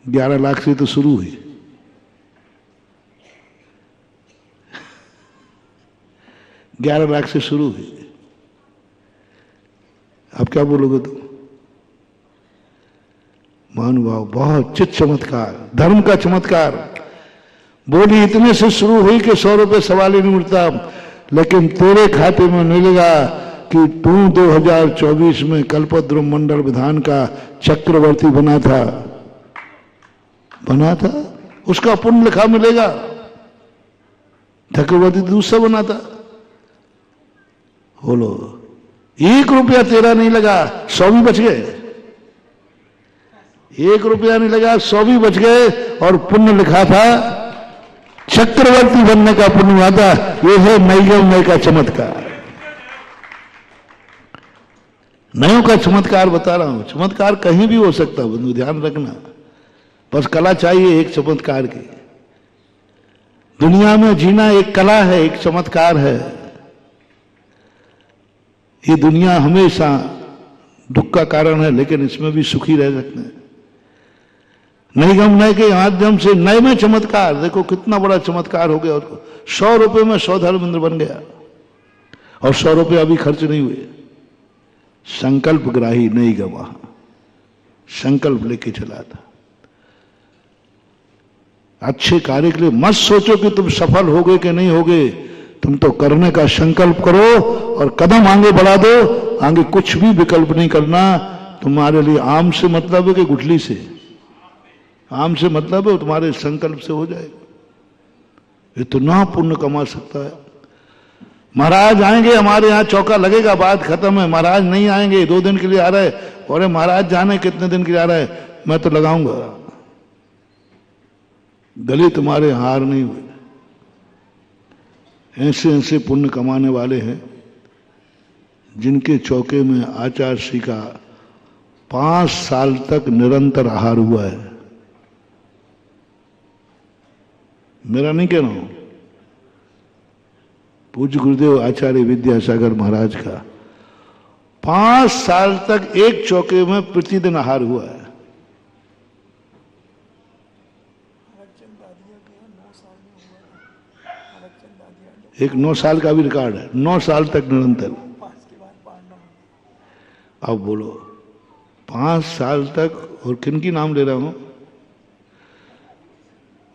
11 लाख से तो शुरू हुई। 11 लाख से शुरू हुई। अब क्या बोलोगे तुम? महानुभाव, बहुत चित चमत्कार, धर्म का चमत्कार। बोली इतने से शुरू हुई कि 100 रुपए सवाल ही नहीं उठता, लेकिन तेरे खाते में मिलेगा कि तू 2024 में कल्पद्रु मंडल विधान का चक्रवर्ती बना था, उसका पुण्य लिखा मिलेगा। चक्रवर्ती दूसरा बना था। बोलो, 1 रुपया तेरा नहीं लगा, 100 भी बच गए। 1 रुपया नहीं लगा, 100 भी बच गए, और पुण्य लिखा था चक्रवर्ती बनने का पुण्य आता। ये है नई का चमत्कार। नयों का चमत्कार बता रहा हूं। चमत्कार कहीं भी हो सकता है बंधु, ध्यान रखना। बस कला चाहिए एक चमत्कार की। दुनिया में जीना एक कला है, एक चमत्कार है। ये दुनिया हमेशा दुख का कारण है, लेकिन इसमें भी सुखी रह सकते हैं। निगम नए के माध्यम से नए में चमत्कार। देखो कितना बड़ा चमत्कार हो गया। उसको 100 रुपए में सौधर्मेंद्र बन गया, और 100 रुपए अभी खर्च नहीं हुए। संकल्प ग्राही नहीं गवा, संकल्प लेके चला था। अच्छे कार्य के लिए मत सोचो कि तुम सफल होगे कि नहीं होगे। तुम तो करने का संकल्प करो और कदम आगे बढ़ा दो। आगे कुछ भी विकल्प नहीं करना। तुम्हारे लिए आम से मतलब है कि गुठली से? आम से मतलब है तुम्हारे संकल्प से हो जाएगा। इतना पुण्य कमा सकता है। महाराज आएंगे हमारे यहाँ, चौका लगेगा, बात खत्म है। महाराज नहीं आएंगे, 2 दिन के लिए आ रहे। और महाराज जाने कितने दिन के लिए आ रहा है, मैं तो लगाऊंगा। गले तुम्हारे हार नहीं हुए। ऐसे ऐसे पुण्य कमाने वाले हैं जिनके चौके में आचार्य श्री का 5 साल तक निरंतर आहार हुआ है। मेरा नहीं कह रहा हूं, पूज्य गुरुदेव आचार्य विद्यासागर महाराज का 5 साल तक एक चौके में प्रतिदिन आहार हुआ है। एक 9 साल का भी रिकॉर्ड है, 9 साल तक निरंतर। अब बोलो 5 साल तक। और किनकी नाम ले रहा हूं?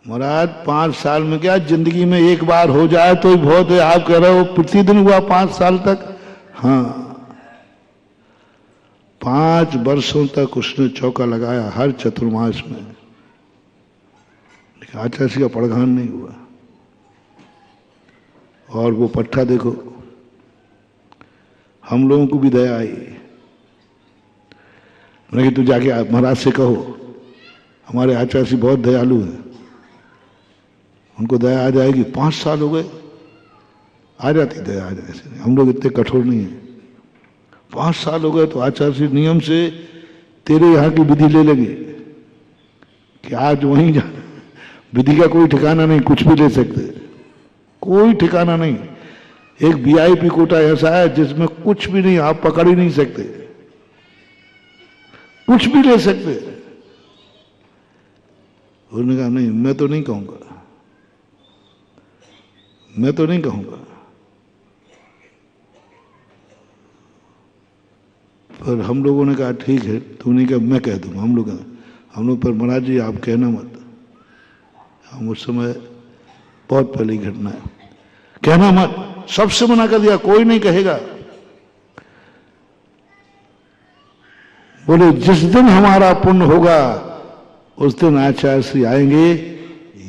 महाराज 5 साल में क्या, जिंदगी में एक बार हो जाए तो ही बहुत है। आप कह रहे हो प्रतिदिन हुआ 5 साल तक? हाँ, 5 वर्षों तक उसने चौका लगाया हर चतुर्मास में, लेकिन आचार्य का पड़घान नहीं हुआ। और वो पट्टा देखो, हम लोगों को भी दया आई। मैंने कि तू जाके महाराज से कहो, हमारे आचार्य जी बहुत दयालु हैं, उनको दया आ जाएगी। 5 साल हो गए, आ जाती दया, आ जाए। हम लोग इतने कठोर नहीं है। 5 साल हो गए तो आचार्य जी नियम से तेरे यहाँ की विधि ले लेंगे कि आज वहीं जा। विधि का कोई ठिकाना नहीं, कुछ भी ले सकते, कोई ठिकाना नहीं। एक वीआईपी कोटा ऐसा है जिसमें कुछ भी नहीं, आप पकड़ ही नहीं सकते, कुछ भी ले सकते। उन्होंने कहा नहीं, मैं तो नहीं कहूंगा, मैं तो नहीं कहूंगा। पर हम लोगों ने कहा ठीक है, तूने कहा मैं कह दूंगा। हम लोग पर महाराज जी आप कहना मत। हम उस समय बहुत पहले घटना है। कहना मत, सबसे मना कर दिया, कोई नहीं कहेगा। बोले जिस दिन हमारा पुण्य होगा उस दिन आचार्य श्री आएंगे,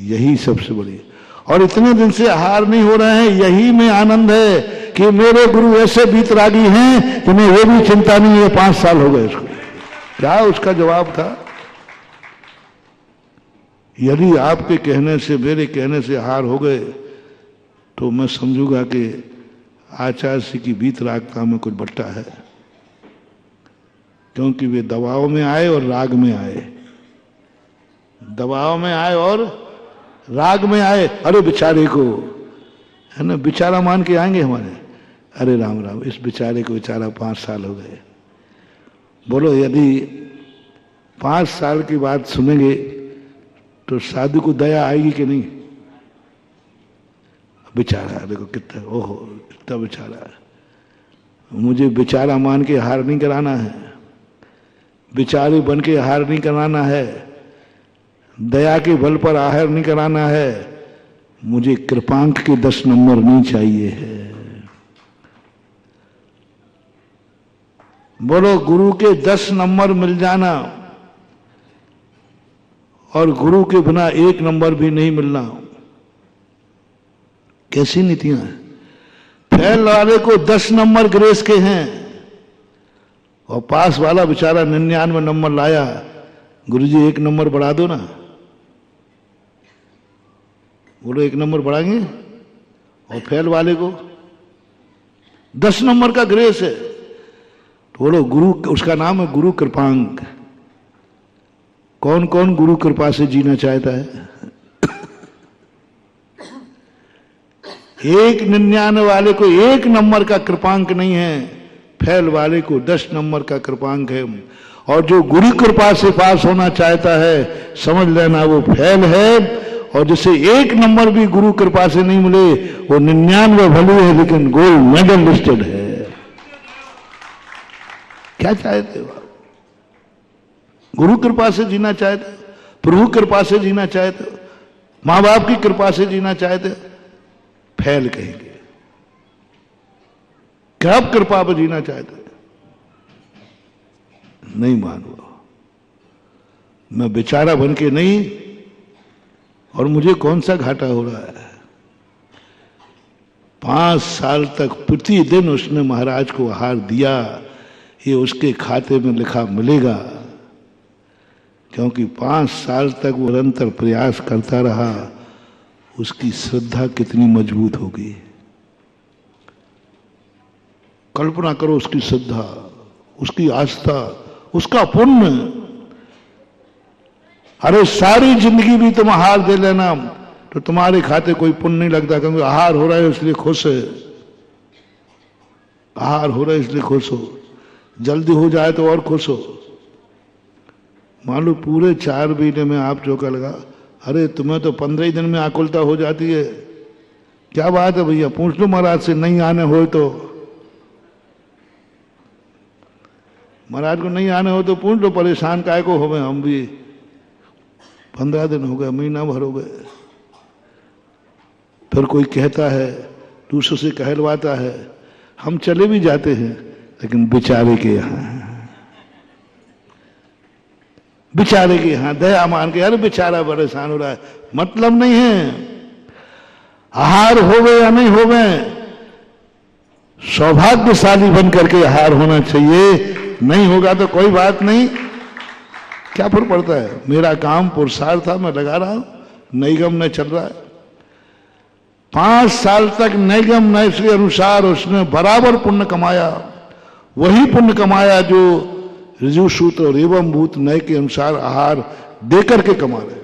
यही सबसे बड़ी। और इतने दिन से आहार नहीं हो रहे हैं, यही में आनंद है कि मेरे गुरु ऐसे बीतरागी हैं, तुम्हें ये भी चिंता नहीं है 5 साल हो गए इसको। क्या उसका जवाब था? यदि आपके कहने से, मेरे कहने से आहार हो गए तो मैं समझूंगा कि आचार्य श्री की बीतरागता में कुछ बट्टा है, क्योंकि वे दबाव में आए और राग में आए, दबाव में आए और राग में आए। अरे बेचारे को, है ना, बेचारा मान के आएंगे हमारे, अरे राम राम, इस बेचारे को बेचारा 5 साल हो गए। बोलो यदि 5 साल की बात सुनेंगे तो साधु को दया आएगी कि नहीं? बेचारा देखो कितना, ओहो कितना बेचारा, मुझे बेचारा मान के हार नहीं कराना है, बेचारे बन के हार नहीं कराना है, दया के बल पर आहार नहीं कराना है, मुझे कृपांक के 10 नंबर नहीं चाहिए है। बोलो गुरु के 10 नंबर मिल जाना और गुरु के बिना 1 नंबर भी नहीं मिलना, कैसी नीतियां हैं? फेल वाले को 10 नंबर ग्रेस के हैं और पास वाला बेचारा 99 नंबर लाया, गुरुजी 1 नंबर बढ़ा दो ना। बोलो 1 नंबर बढ़ाएंगे, और फेल वाले को 10 नंबर का ग्रेस है। तो बोलो गुरु, उसका नाम है गुरु कृपांक। कौन कौन गुरु कृपा से जीना चाहता है? 199 वाले को 1 नंबर का कृपांक नहीं है, फेल वाले को 10 नंबर का कृपांक है। और जो गुरु कृपा से पास होना चाहता है, समझ लेना वो फेल है, और जिसे 1 नंबर भी गुरु कृपा से नहीं मिले वो 99 भले है लेकिन गोल्ड मेडल लिस्टेड है। क्या चाहते हो? गुरु कृपा से जीना चाहते हो, प्रभु कृपा से जीना चाहते हो, मां बाप की कृपा से जीना चाहते हो, फेल कहेंगे। क्या आप कृपा पर जीना चाहते हो? नहीं मानो, मैं बेचारा बन के नहीं, और मुझे कौन सा घाटा हो रहा है? 5 साल तक प्रतिदिन उसने महाराज को आहार दिया, ये उसके खाते में लिखा मिलेगा, क्योंकि 5 साल तक वो निरंतर प्रयास करता रहा। उसकी श्रद्धा कितनी मजबूत होगी, कल्पना करो उसकी श्रद्धा, उसकी आस्था, उसका पुण्य। अरे सारी जिंदगी भी तुम आहार दे लेना तो तुम्हारे खाते कोई पुण्य नहीं लगता, क्योंकि आहार हो रहा है इसलिए खुश है, आहार हो रहा है इसलिए खुश हो, जल्दी हो जाए तो और खुश हो। मान लो पूरे 4 महीने में आप चौका लगा, अरे तुम्हें तो 15 ही दिन में आकुलता हो जाती है। क्या बात है भैया, पूछ लो महाराज से, नहीं आने हो तो, महाराज को नहीं आने हो तो पूछ लो, परेशान काय को हो गए? हम भी 15 दिन हो गए, महीना भर हो गए। फिर कोई कहता है, दूसरों से कहलवाता है, हम चले भी जाते हैं, लेकिन बेचारे के यहां, बेचारे के यहां दया मान के, अरे बेचारा परेशान हो रहा है, मतलब नहीं है। आहार हो गए या नहीं हो गए, सौभाग्यशाली बन करके आहार होना चाहिए। नहीं होगा तो कोई बात नहीं, क्या फर्क पड़ता है? मेरा काम पुरुषार्थ था, मैं लगा रहा हूं, निगम न चल रहा है। 5 साल तक निगम नय के अनुसार उसने बराबर पुण्य कमाया, वही पुण्य कमाया जो ऋजु सूत्र और एवं भूत नय के अनुसार आहार देकर के कमा रहे।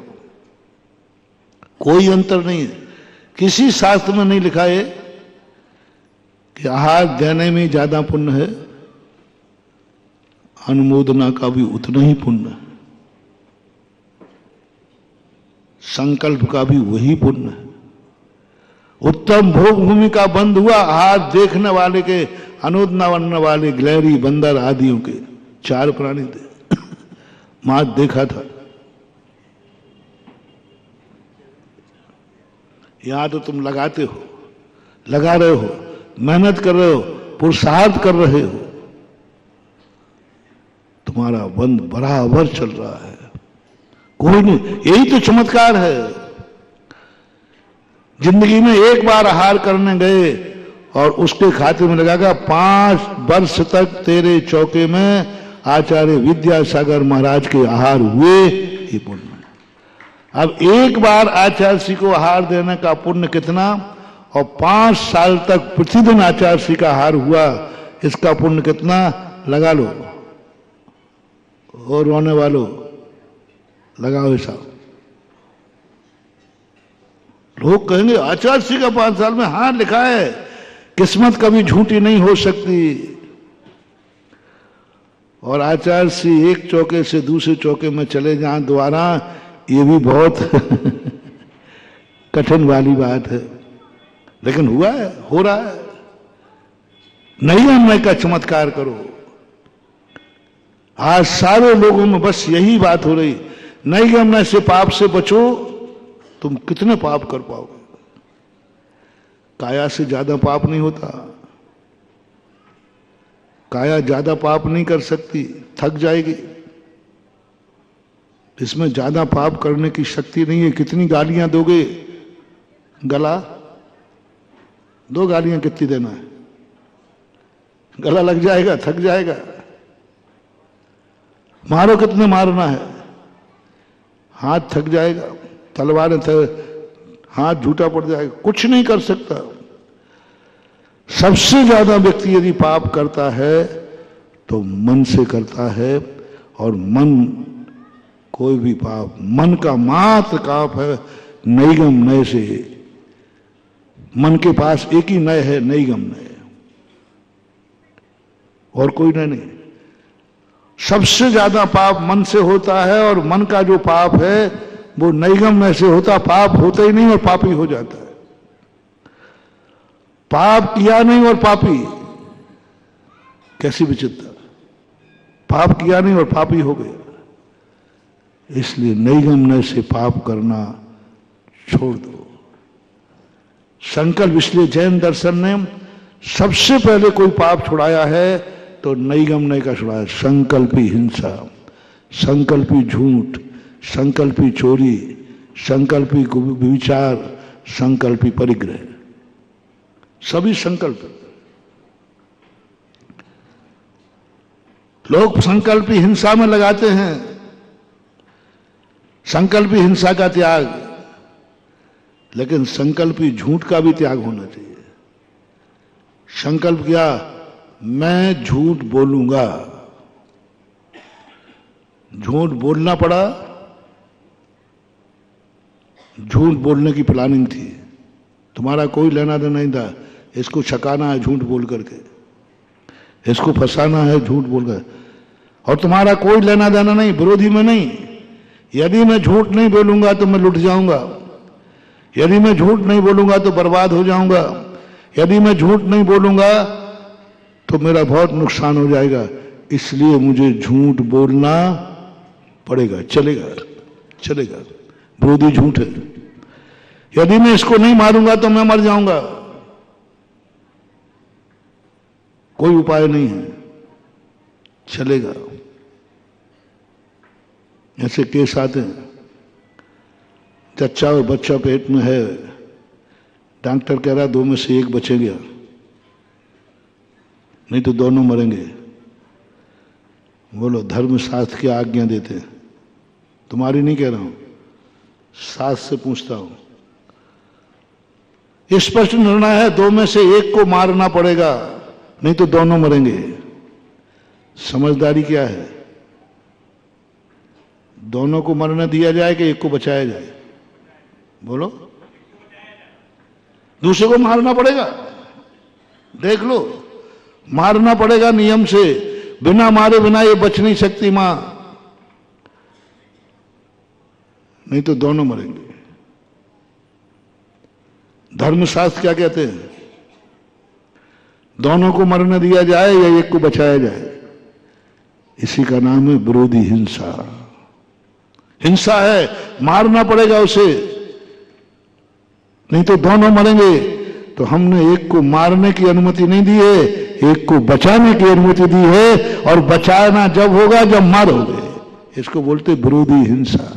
कोई अंतर नहीं है, किसी शास्त्र में नहीं लिखा है कि आहार देने में ज्यादा पुण्य है, अनुमोदना का भी उतना ही पुण्य, संकल्प का भी वही पुण्य है। उत्तम भोग भूमि का बंद हुआ, आहार देखने वाले के, अनुमोदना बनने वाले गिलहरी, बंदर आदियों के 4 प्राणी थे। मां देखा था, यहां तो तुम लगाते हो, लगा रहे हो, मेहनत कर रहे हो, पुरुषार्थ कर रहे हो, तुम्हारा बंद बराबर चल रहा है, कोई नहीं। यही तो चमत्कार है। जिंदगी में एक बार आहार करने गए और उसके खाते में लगागा 5 वर्ष तक तेरे चौके में आचार्य विद्यासागर महाराज के आहार हुए, ये पुण्य। अब एक बार आचार्य श्री को आहार देने का पुण्य कितना, और 5 साल तक प्रतिदिन आचार्य श्री का आहार हुआ, इसका पुण्य कितना, लगा लो। और रोने वालों लगाओ हिसाब। लोग कहेंगे आचार्य श्री का 5 साल में, हाँ लिखा है, किस्मत कभी झूठी नहीं हो सकती। और आचार्य श्री एक चौके से दूसरे चौके में चले जाएं दोबारा, ये भी बहुत कठिन वाली बात है, लेकिन हुआ है, हो रहा है। नहीं अन्वय का चमत्कार करो। आज सारे लोगों में बस यही बात हो रही, नहीं अन्वय से पाप से बचो। तुम कितने पाप कर पाओगे? काया से ज्यादा पाप नहीं होता। काया ज्यादा पाप नहीं कर सकती, थक जाएगी। इसमें ज्यादा पाप करने की शक्ति नहीं है। कितनी गालियां दोगे? गला 2 गालियां कितनी देना है? गला लग जाएगा, थक जाएगा। मारो कितने मारना है? हाथ थक जाएगा, तलवार हाथ झूठा पड़ जाएगा, कुछ नहीं कर सकता। सबसे ज्यादा व्यक्ति यदि पाप करता है तो मन से करता है, और मन कोई भी पाप मन का मात्र पाप है, नैगम नय से। मन के पास एक ही नय है, नैगम नय, और कोई नय नहीं। सबसे ज्यादा पाप मन से होता है, और मन का जो पाप है वो नैगम नय से होता। पाप होता ही नहीं और पापी हो जाता है। पाप किया नहीं और पापी, कैसी विचित्रता। पाप किया नहीं और पापी हो गया। इसलिए नैगम नय से पाप करना छोड़ दो। संकल्प, इसलिए जैन दर्शन ने सबसे पहले कोई पाप छुड़ाया है तो नैगम नय का छुड़ाया। संकल्पी हिंसा, संकल्पी झूठ, संकल्पी चोरी, संकल्पी विचार, संकल्पी परिग्रह, सभी संकल्प। लोग संकल्पी हिंसा में लगाते हैं। संकल्पी हिंसा का त्याग, लेकिन संकल्पी झूठ का भी त्याग होना चाहिए। संकल्प किया, मैं झूठ बोलूंगा, झूठ बोलना पड़ा। झूठ बोलने की प्लानिंग थी, तुम्हारा कोई लेना देना नहीं था। इसको छकाना है झूठ बोल करके, इसको फंसाना है झूठ बोलकर, और तुम्हारा कोई लेना देना नहीं, विरोधी में नहीं। यदि मैं झूठ नहीं बोलूंगा तो मैं लुट जाऊंगा, यदि मैं झूठ नहीं बोलूंगा तो बर्बाद हो जाऊंगा, यदि मैं झूठ नहीं बोलूंगा तो मेरा बहुत नुकसान हो जाएगा। इसलिए मुझे झूठ बोलना पड़ेगा, चलेगा चलेगा। विरोधी झूठ है। यदि मैं इसको नहीं मारूंगा तो मैं मर जाऊंगा, कोई उपाय नहीं है, चलेगा। ऐसे केस आते हैं, चच्चा और बच्चा पेट में है, डॉक्टर कह रहा 2 में से 1 बचेगा, नहीं तो दोनों मरेंगे। बोलो धर्मशास्त्र की आज्ञा देते हैं, तुम्हारी नहीं कह रहा हूं, शास्त्र से पूछता हूं। स्पष्ट निर्णय है, 2 में से 1 को मारना पड़ेगा, नहीं तो दोनों मरेंगे। समझदारी क्या है? दोनों को मरने दिया जाए कि 1 को बचाया जाए? बोलो। दूसरे को मारना पड़ेगा, देख लो, मारना पड़ेगा नियम से। बिना मारे बिना ये बच नहीं सकती मां, नहीं तो दोनों मरेंगे। धर्मशास्त्र क्या कहते हैं? दोनों को मरने दिया जाए या 1 को बचाया जाए। इसी का नाम है विरोधी हिंसा। हिंसा है, मारना पड़ेगा उसे, नहीं तो दोनों मरेंगे। तो हमने एक को मारने की अनुमति नहीं दी है, एक को बचाने की अनुमति दी है। और बचाना जब होगा जब मारोगे। इसको बोलते विरोधी हिंसा।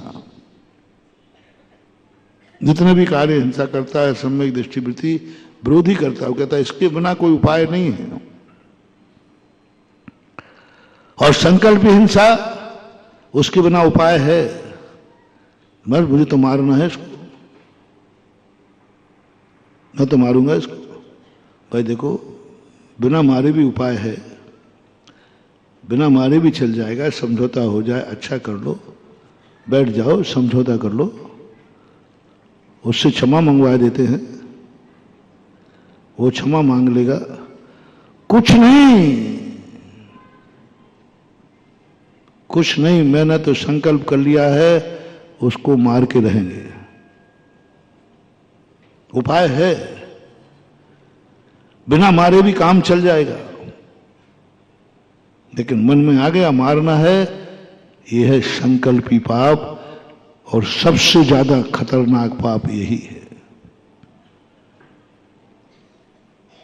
जितने भी कार्य हिंसा करता है सम्यक दृष्टिवृत्ति विरोधी करता है। वो कहता है इसके बिना कोई उपाय नहीं है। और संकल्प हिंसा, उसके बिना उपाय है। मर मुझे तो मारना है इसको, मैं तो मारूंगा इसको। भाई देखो, बिना मारे भी उपाय है, बिना मारे भी चल जाएगा। समझौता हो जाए, अच्छा कर लो, बैठ जाओ, समझौता कर लो, उससे क्षमा मंगवा देते हैं, वो क्षमा मांग लेगा। कुछ नहीं, कुछ नहीं, मैंने तो संकल्प कर लिया है, उसको मार के रहेंगे। उपाय है, बिना मारे भी काम चल जाएगा। लेकिन मन में आ गया मारना है, यह है संकल्पी पाप। और सबसे ज्यादा खतरनाक पाप यही है।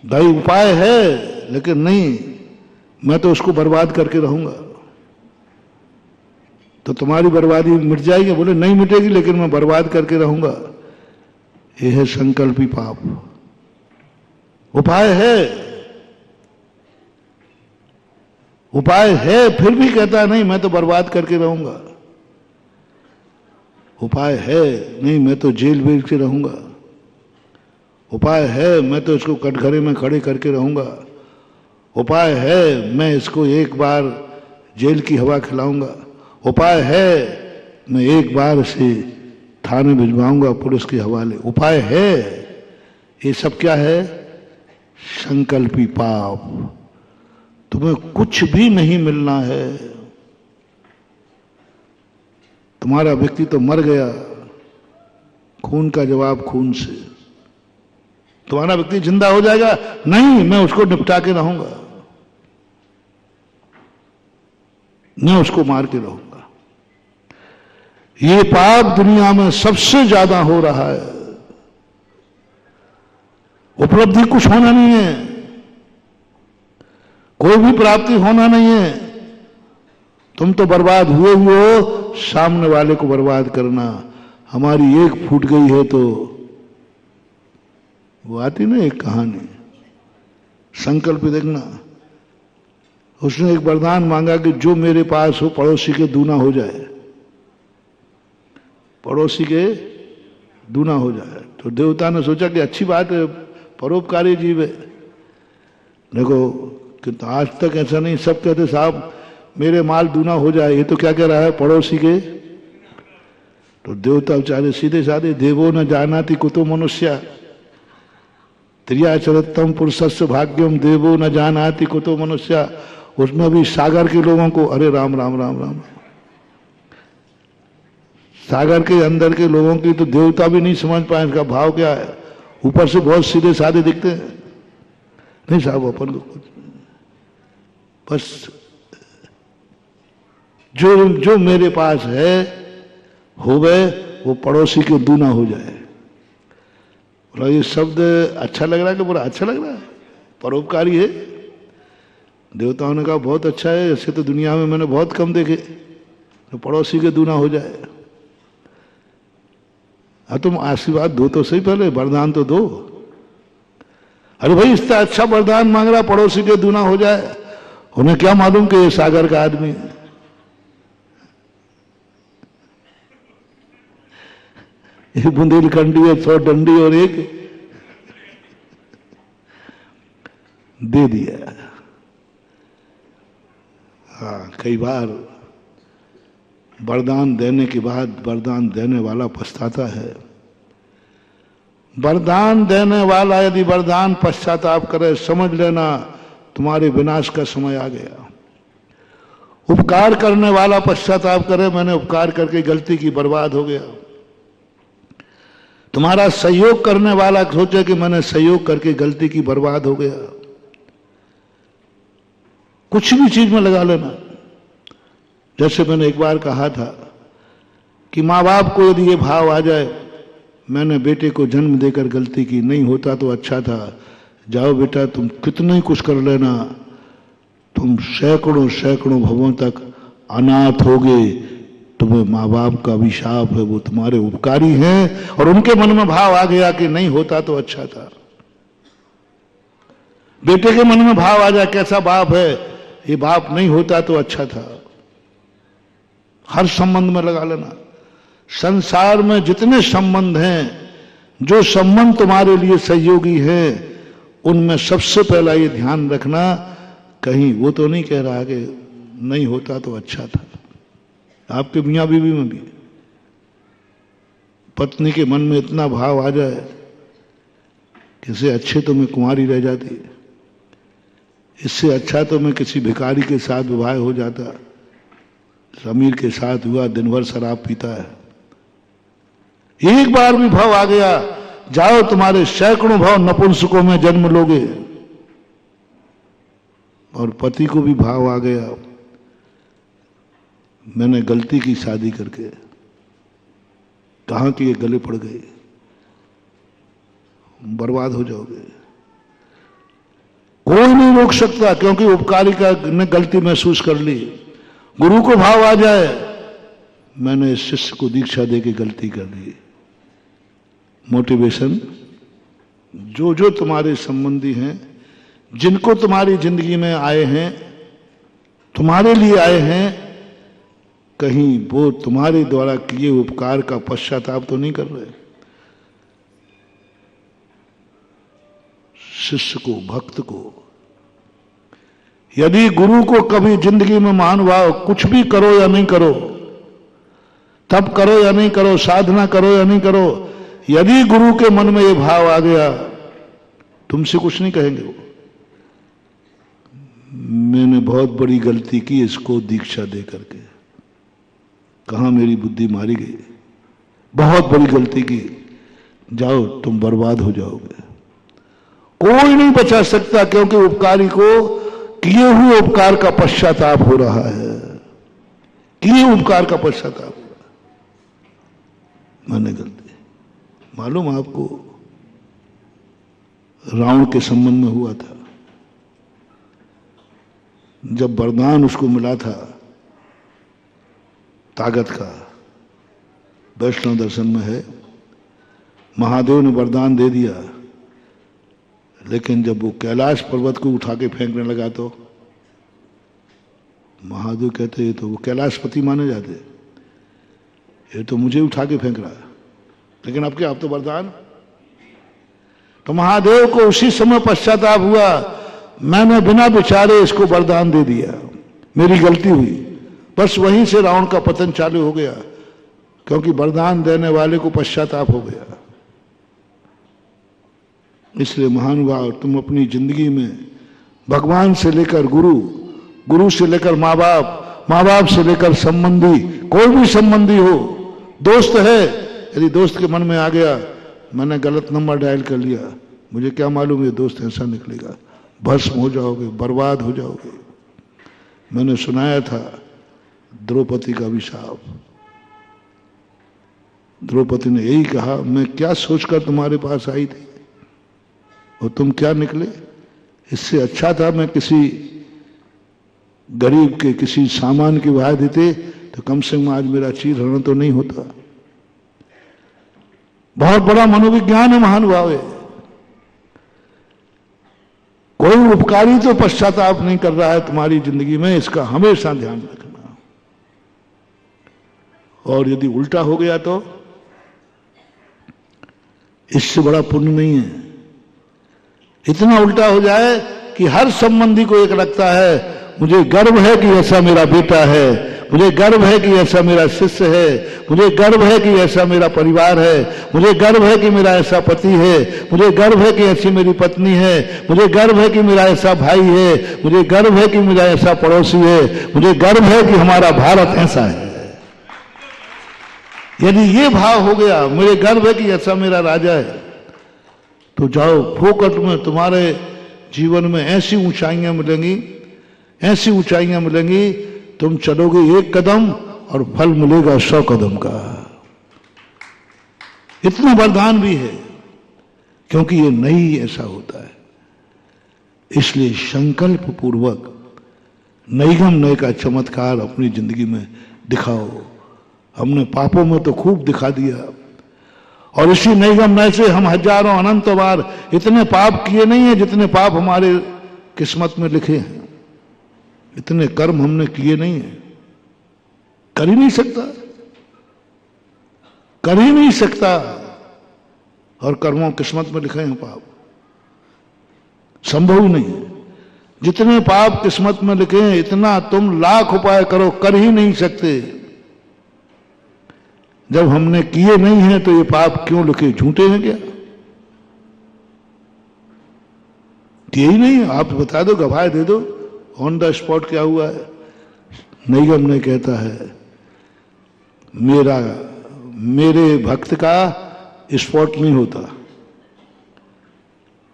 भाई उपाय है, लेकिन नहीं, मैं तो उसको बर्बाद करके रहूंगा, तो तुम्हारी बर्बादी मिट जाएगी। बोले नहीं मिटेगी, लेकिन मैं बर्बाद करके रहूंगा। यह है संकल्पी पाप। उपाय है, उपाय है, फिर भी कहता है नहीं मैं तो बर्बाद करके रहूंगा। उपाय है, नहीं मैं तो जेल भेज के रहूंगा। उपाय है, मैं तो इसको कटघरे में खड़े करके रहूंगा। उपाय है, मैं इसको एक बार जेल की हवा खिलाऊंगा। उपाय है, मैं एक बार इसे थाने भिजवाऊंगा पुलिस के हवाले। उपाय है। ये सब क्या है? संकल्पी पाप। तुम्हें कुछ भी नहीं मिलना है। तुम्हारा व्यक्ति तो मर गया, खून का जवाब खून से। तुम्हारा व्यक्ति जिंदा हो जाएगा, नहीं मैं उसको निपटा के रहूंगा, मैं उसको मार के रहूंगा। ये पाप दुनिया में सबसे ज्यादा हो रहा है। उपलब्धि कुछ होना नहीं है, कोई भी प्राप्ति होना नहीं है। तुम तो बर्बाद हुए हो, सामने वाले को बर्बाद करना। हमारी एक फूट गई है तो वो आती ना एक कहानी, संकल्प देखना। उसने एक वरदान मांगा कि जो मेरे पास हो पड़ोसी के दूना हो जाए, पड़ोसी के दूना हो जाए। तो देवता ने सोचा कि अच्छी बात है, परोपकारी जीव है। देखो कि तो आज तक ऐसा नहीं, सब कहते साहब मेरे माल दूना हो जाए, ये तो क्या कह रहा है पड़ोसी के। तो देवता बेचारे सीधे साधे, देवो न जानाति कुतो मनुष्य त्रियाचरत्तम पुरुषस्य भाग्यम देवो न जानाति कुतो मनुष्य। उसमें भी सागर के लोगों को, अरे राम राम राम राम, सागर के अंदर के लोगों की तो देवता भी नहीं समझ पाए इसका भाव क्या है। ऊपर से बहुत सीधे साधे दिखते हैं, नहीं साहब अपन को कुछ, बस जो मेरे पास है हो गए, वो पड़ोसी के दूना हो जाए। बोला ये शब्द अच्छा लग रहा है कि बुरा? अच्छा लग रहा है, परोपकारी है। देवताओं ने कहा बहुत अच्छा है, ऐसे तो दुनिया में मैंने बहुत कम देखे, तो पड़ोसी के दूना हो जाए। तुम आशीर्वाद दो तो सही, पहले वरदान तो दो। अरे भाई इसका अच्छा वरदान मांग रहा पड़ोसी के दूना हो जाए। उन्हें क्या मालूम कि ये सागर का आदमी है। एक बुंदेलखंडी है, 100 डंडी और एक दे दिया। हाँ, कई बार वरदान देने के बाद वरदान देने वाला पछताता है। वरदान देने वाला यदि वरदान पश्चाताप करे, समझ लेना तुम्हारे विनाश का समय आ गया। उपकार करने वाला पश्चाताप करे, मैंने उपकार करके गलती की, बर्बाद हो गया। तुम्हारा सहयोग करने वाला सोचे कि मैंने सहयोग करके गलती की, बर्बाद हो गया। कुछ भी चीज में लगा लेना। जैसे मैंने एक बार कहा था कि माँ बाप को यदि ये भाव आ जाए, मैंने बेटे को जन्म देकर गलती की, नहीं होता तो अच्छा था। जाओ बेटा, तुम कितना ही कुछ कर लेना, तुम सैकड़ों सैकड़ों भवों तक अनाथ होगे। तुम्हें माँ बाप का अभिशाप है, वो तुम्हारे उपकारी हैं। और उनके मन में भाव आ गया कि नहीं होता तो अच्छा था। बेटे के मन में भाव आ जाए कैसा बाप है, ये बाप नहीं होता तो अच्छा था। हर संबंध में लगा लेना। संसार में जितने संबंध हैं, जो संबंध तुम्हारे लिए सहयोगी हैं, उनमें सबसे पहला ये ध्यान रखना, कहीं वो तो नहीं कह रहा कि नहीं होता तो अच्छा था। आपके मियाँ बीवी में भी पत्नी के मन में इतना भाव आ जाए कि इससे अच्छे तो मैं कुंवारी रह जाती, इससे अच्छा तो मैं किसी भिखारी के साथ विवाह हो जाता, अमीर के साथ हुआ दिन भर शराब पीता है। एक बार भी भाव आ गया, जाओ तुम्हारे सैकड़ों भाव नपुंसकों में जन्म लोगे। और पति को भी भाव आ गया, मैंने गलती की शादी करके, कहां कि ये गले पड़ गए, बर्बाद हो जाओगे। कोई नहीं रोक सकता, क्योंकि उपकारिका ने गलती महसूस कर ली। गुरु को भाव आ जाए, मैंने इस शिष्य को दीक्षा देके गलती कर ली। मोटिवेशन, जो जो तुम्हारे संबंधी हैं, जिनको तुम्हारी जिंदगी में आए हैं, तुम्हारे लिए आए हैं, कहीं वो तुम्हारे द्वारा किए उपकार का पश्चाताप तो नहीं कर रहे। शिष्य को, भक्त को, यदि गुरु को कभी जिंदगी में महानुभाव, कुछ भी करो या नहीं करो, तप करो या नहीं करो, साधना करो या नहीं करो, यदि गुरु के मन में ये भाव आ गया, तुमसे कुछ नहीं कहेंगे वो, मैंने बहुत बड़ी गलती की इसको दीक्षा दे करके, कहां मेरी बुद्धि मारी गई, बहुत बड़ी गलती की, जाओ तुम बर्बाद हो जाओगे। कोई नहीं बचा सकता, क्योंकि उपकारी को किए हुए उपकार का पश्चाताप हो रहा है, किए उपकार का पश्चाताप हो रहा है। मैंने गलती, मालूम आपको रावण के संबंध में हुआ था, जब वरदान उसको मिला था ताकत का, वैष्णव दर्शन में है, महादेव ने वरदान दे दिया, लेकिन जब वो कैलाश पर्वत को उठा के फेंकने लगा तो महादेव कहते ये तो वो कैलाशपति माने जाते, ये तो मुझे उठा के फेंक रहा है, लेकिन अब क्या, अब तो वरदान। तो महादेव को उसी समय पश्चाताप हुआ, मैंने बिना विचारे इसको वरदान दे दिया, मेरी गलती हुई। बस वहीं से रावण का पतन चालू हो गया, क्योंकि वरदान देने वाले को पश्चाताप हो गया। इसलिए महानुभाव, तुम अपनी जिंदगी में भगवान से लेकर गुरु, गुरु से लेकर माँ बाप, माँ बाप से लेकर संबंधी, कोई भी संबंधी हो, दोस्त है, यदि दोस्त के मन में आ गया मैंने गलत नंबर डायल कर लिया, मुझे क्या मालूम ये दोस्त ऐसा निकलेगा, भस्म हो जाओगे, बर्बाद हो जाओगे। मैंने सुनाया था द्रौपदी का अभिशाप। द्रौपदी ने यही कहा, मैं क्या सोचकर तुम्हारे पास आई थी और तुम क्या निकले, इससे अच्छा था मैं किसी गरीब के किसी सामान की वाह देते तो कम से कम आज मेरा चीरहरण तो नहीं होता। बहुत बड़ा मनोविज्ञान है, महानुभाव है। कोई उपकारी तो पश्चाताप नहीं कर रहा है तुम्हारी जिंदगी में, इसका हमेशा ध्यान रखना। और यदि उल्टा हो गया तो इससे बड़ा पुण्य नहीं है। इतना उल्टा हो जाए कि हर संबंधी को एक लगता है मुझे गर्व है कि ऐसा मेरा बेटा है, मुझे गर्व है कि ऐसा मेरा शिष्य है, मुझे गर्व है कि ऐसा मेरा परिवार है, मुझे गर्व है कि मेरा ऐसा पति है, मुझे गर्व है कि ऐसी मेरी पत्नी है, मुझे गर्व है कि मेरा ऐसा भाई है, मुझे गर्व है कि मेरा ऐसा पड़ोसी है, मुझे गर्व है कि हमारा भारत ऐसा है। यदि ये भाव हो गया, मुझे गर्व है कि ऐसा मेरा राजा है, तो जाओ फोकट में तुम्हारे जीवन में ऐसी ऊंचाइयां मिलेंगी, ऐसी ऊंचाइयां मिलेंगी, तुम चलोगे 1 कदम और फल मिलेगा 100 कदम का। इतना वरदान भी है, क्योंकि ये नहीं ऐसा होता है। इसलिए संकल्प पूर्वक नैगम नय का चमत्कार अपनी जिंदगी में दिखाओ। हमने पापों में तो खूब दिखा दिया, और इसी नैगम नय से हम हजारों अनंत बार इतने पाप किए नहीं है जितने पाप हमारे किस्मत में लिखे हैं। इतने कर्म हमने किए नहीं है, कर ही नहीं सकता, कर ही नहीं सकता। और कर्मों किस्मत में लिखे हैं पाप, संभव ही नहीं है। जितने पाप किस्मत में लिखे हैं इतना तुम लाख उपाय करो, कर ही नहीं सकते। जब हमने किए नहीं है तो ये पाप क्यों लिखे? झूठे हैं क्या? किए ही नहीं। आप बता दो, गवाह दे दो, ऑन द स्पॉट क्या हुआ है। नैगम ने कहता है मेरे भक्त का स्पॉट नहीं होता,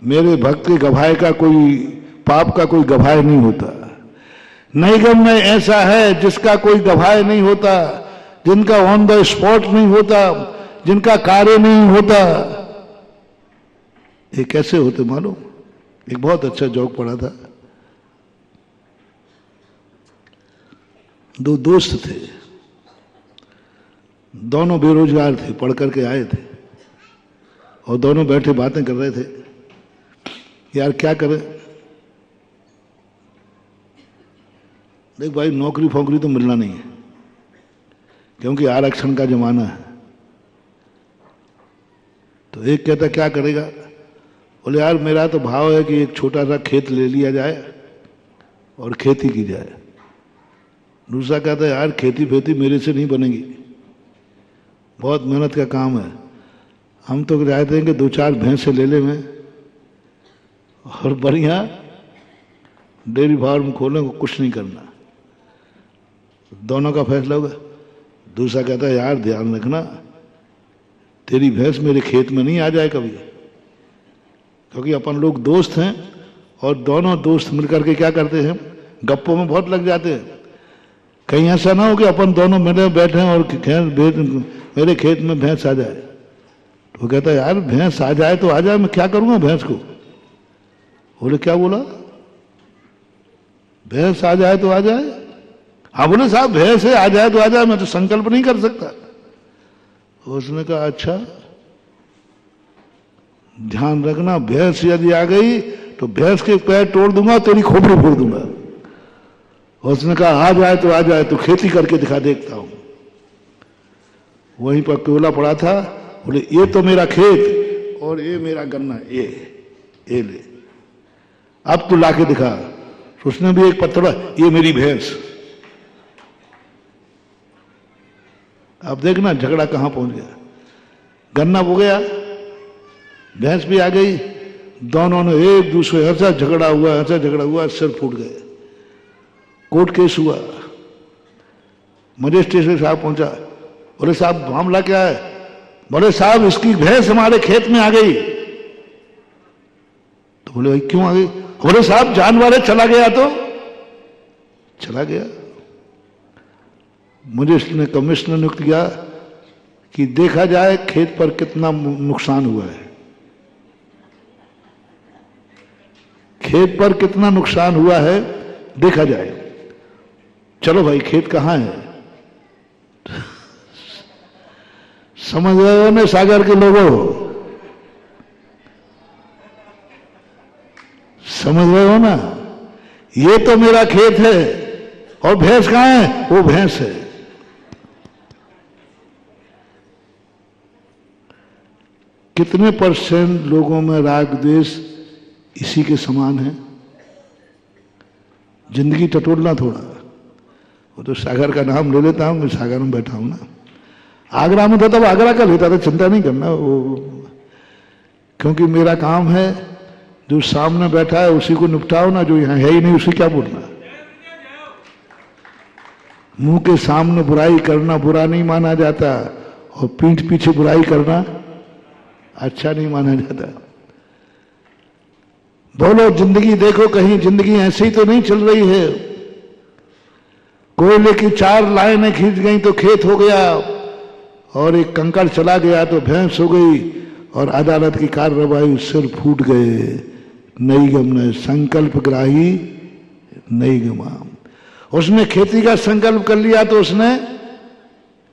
मेरे भक्त के गवाह का कोई पाप का कोई गवाह नहीं होता। नैगम में ऐसा है जिसका कोई गवाह नहीं होता, जिनका ऑन द स्पॉट नहीं होता, जिनका कार्य नहीं होता। ये कैसे होते मालूम? एक बहुत अच्छा जोक पढ़ा था। दो दोस्त थे, दोनों बेरोजगार थे, पढ़ करके आए थे, और दोनों बैठे बातें कर रहे थे, यार क्या करें। देख भाई, नौकरी फोकरी तो मिलना नहीं है, क्योंकि आरक्षण का जमाना है। तो एक कहता क्या करेगा? बोले यार मेरा तो भाव है कि एक छोटा सा खेत ले लिया जाए और खेती की जाए। दूसरा कहता है यार खेती फेती मेरे से नहीं बनेगी, बहुत मेहनत का काम है। हम तो चाहते हैं कि 2-4 भैंसे ले ले में और बढ़िया डेयरी फार्म खोलें, को कुछ नहीं करना। दोनों का फैसला होगा। दूसरा कहता है यार ध्यान रखना तेरी भैंस मेरे खेत में नहीं आ जाए कभी, क्योंकि अपन लोग दोस्त हैं और दोनों दोस्त मिलकर के क्या करते हैं, गप्पों में बहुत लग जाते हैं। कहीं ऐसा ना हो कि अपन दोनों मिले बैठे हैं और मेरे खेत में भैंस आ जाए। तो कहता है यार भैंस आ जाए तो आ जाए, मैं क्या करूंगा भैंस को? बोले क्या बोला? भैंस आ जाए तो आ जाए? हाँ। बोले साहब भैंस है, आ जाए तो आ जाए, मैं तो संकल्प नहीं कर सकता। उसने कहा अच्छा ध्यान रखना, भैंस यदि आ गई तो भैंस के पैर तोड़ दूंगा, तेरी खोपड़ी फोड़ दूंगा। उसने कहा आ जाए तो आ जाए, तो खेती करके दिखा देखता हूं। वहीं पर कोयला पड़ा था। बोले ये तो मेरा खेत और ये मेरा गन्ना, ये ले, अब तू लाके दिखा। उसने भी एक पत्थर, ये मेरी भैंस। अब देखना झगड़ा कहां पहुंच गया। गन्ना हो गया, भैंस भी आ गई, दोनों ने एक दूसरे ऐसा झगड़ा हुआ, सिर फूट गए। कोर्ट केस हुआ, मजिस्ट्रेट साहब पहुंचा। बोले साहब मामला क्या है? बोले साहब इसकी भैंस हमारे खेत में आ गई। तो बोले भाई क्यों आ गई? बोले साहब जानवर है, चला गया तो चला गया। मुझे इसने कमिश्नर नियुक्त किया कि देखा जाए खेत पर कितना नुकसान हुआ है, खेत पर कितना नुकसान हुआ है देखा जाए। चलो भाई खेत कहां है? समझ रहे हो ना सागर के लोगों? समझ रहे हो ना? ये तो मेरा खेत है और भैंस कहां है? वो भैंस है। कितने % लोगों में राग द्वेष इसी के समान है? जिंदगी टटोलना थोड़ा। वो तो सागर का नाम ले लेता हूं, मैं सागर में बैठा हूं ना। आगरा में था तब आगरा का लेता था, चिंता नहीं करना वो, क्योंकि मेरा काम है जो सामने बैठा है उसी को निपटाओ ना, जो यहां है ही नहीं उसे क्या बोलना। मुंह के सामने बुराई करना बुरा नहीं माना जाता, और पीठ पीछे बुराई करना अच्छा नहीं माना जाता। बोलो जिंदगी देखो, कहीं जिंदगी ऐसी तो नहीं चल रही है। कोयले की 4 लाइनें खींच गई तो खेत हो गया, और एक कंकड़ चला गया तो भैंस हो गई और अदालत की कार्रवाई, सिर फूट गए। नैगम न संकल्प ग्राही नैगमाम। उसने खेती का संकल्प कर लिया तो उसने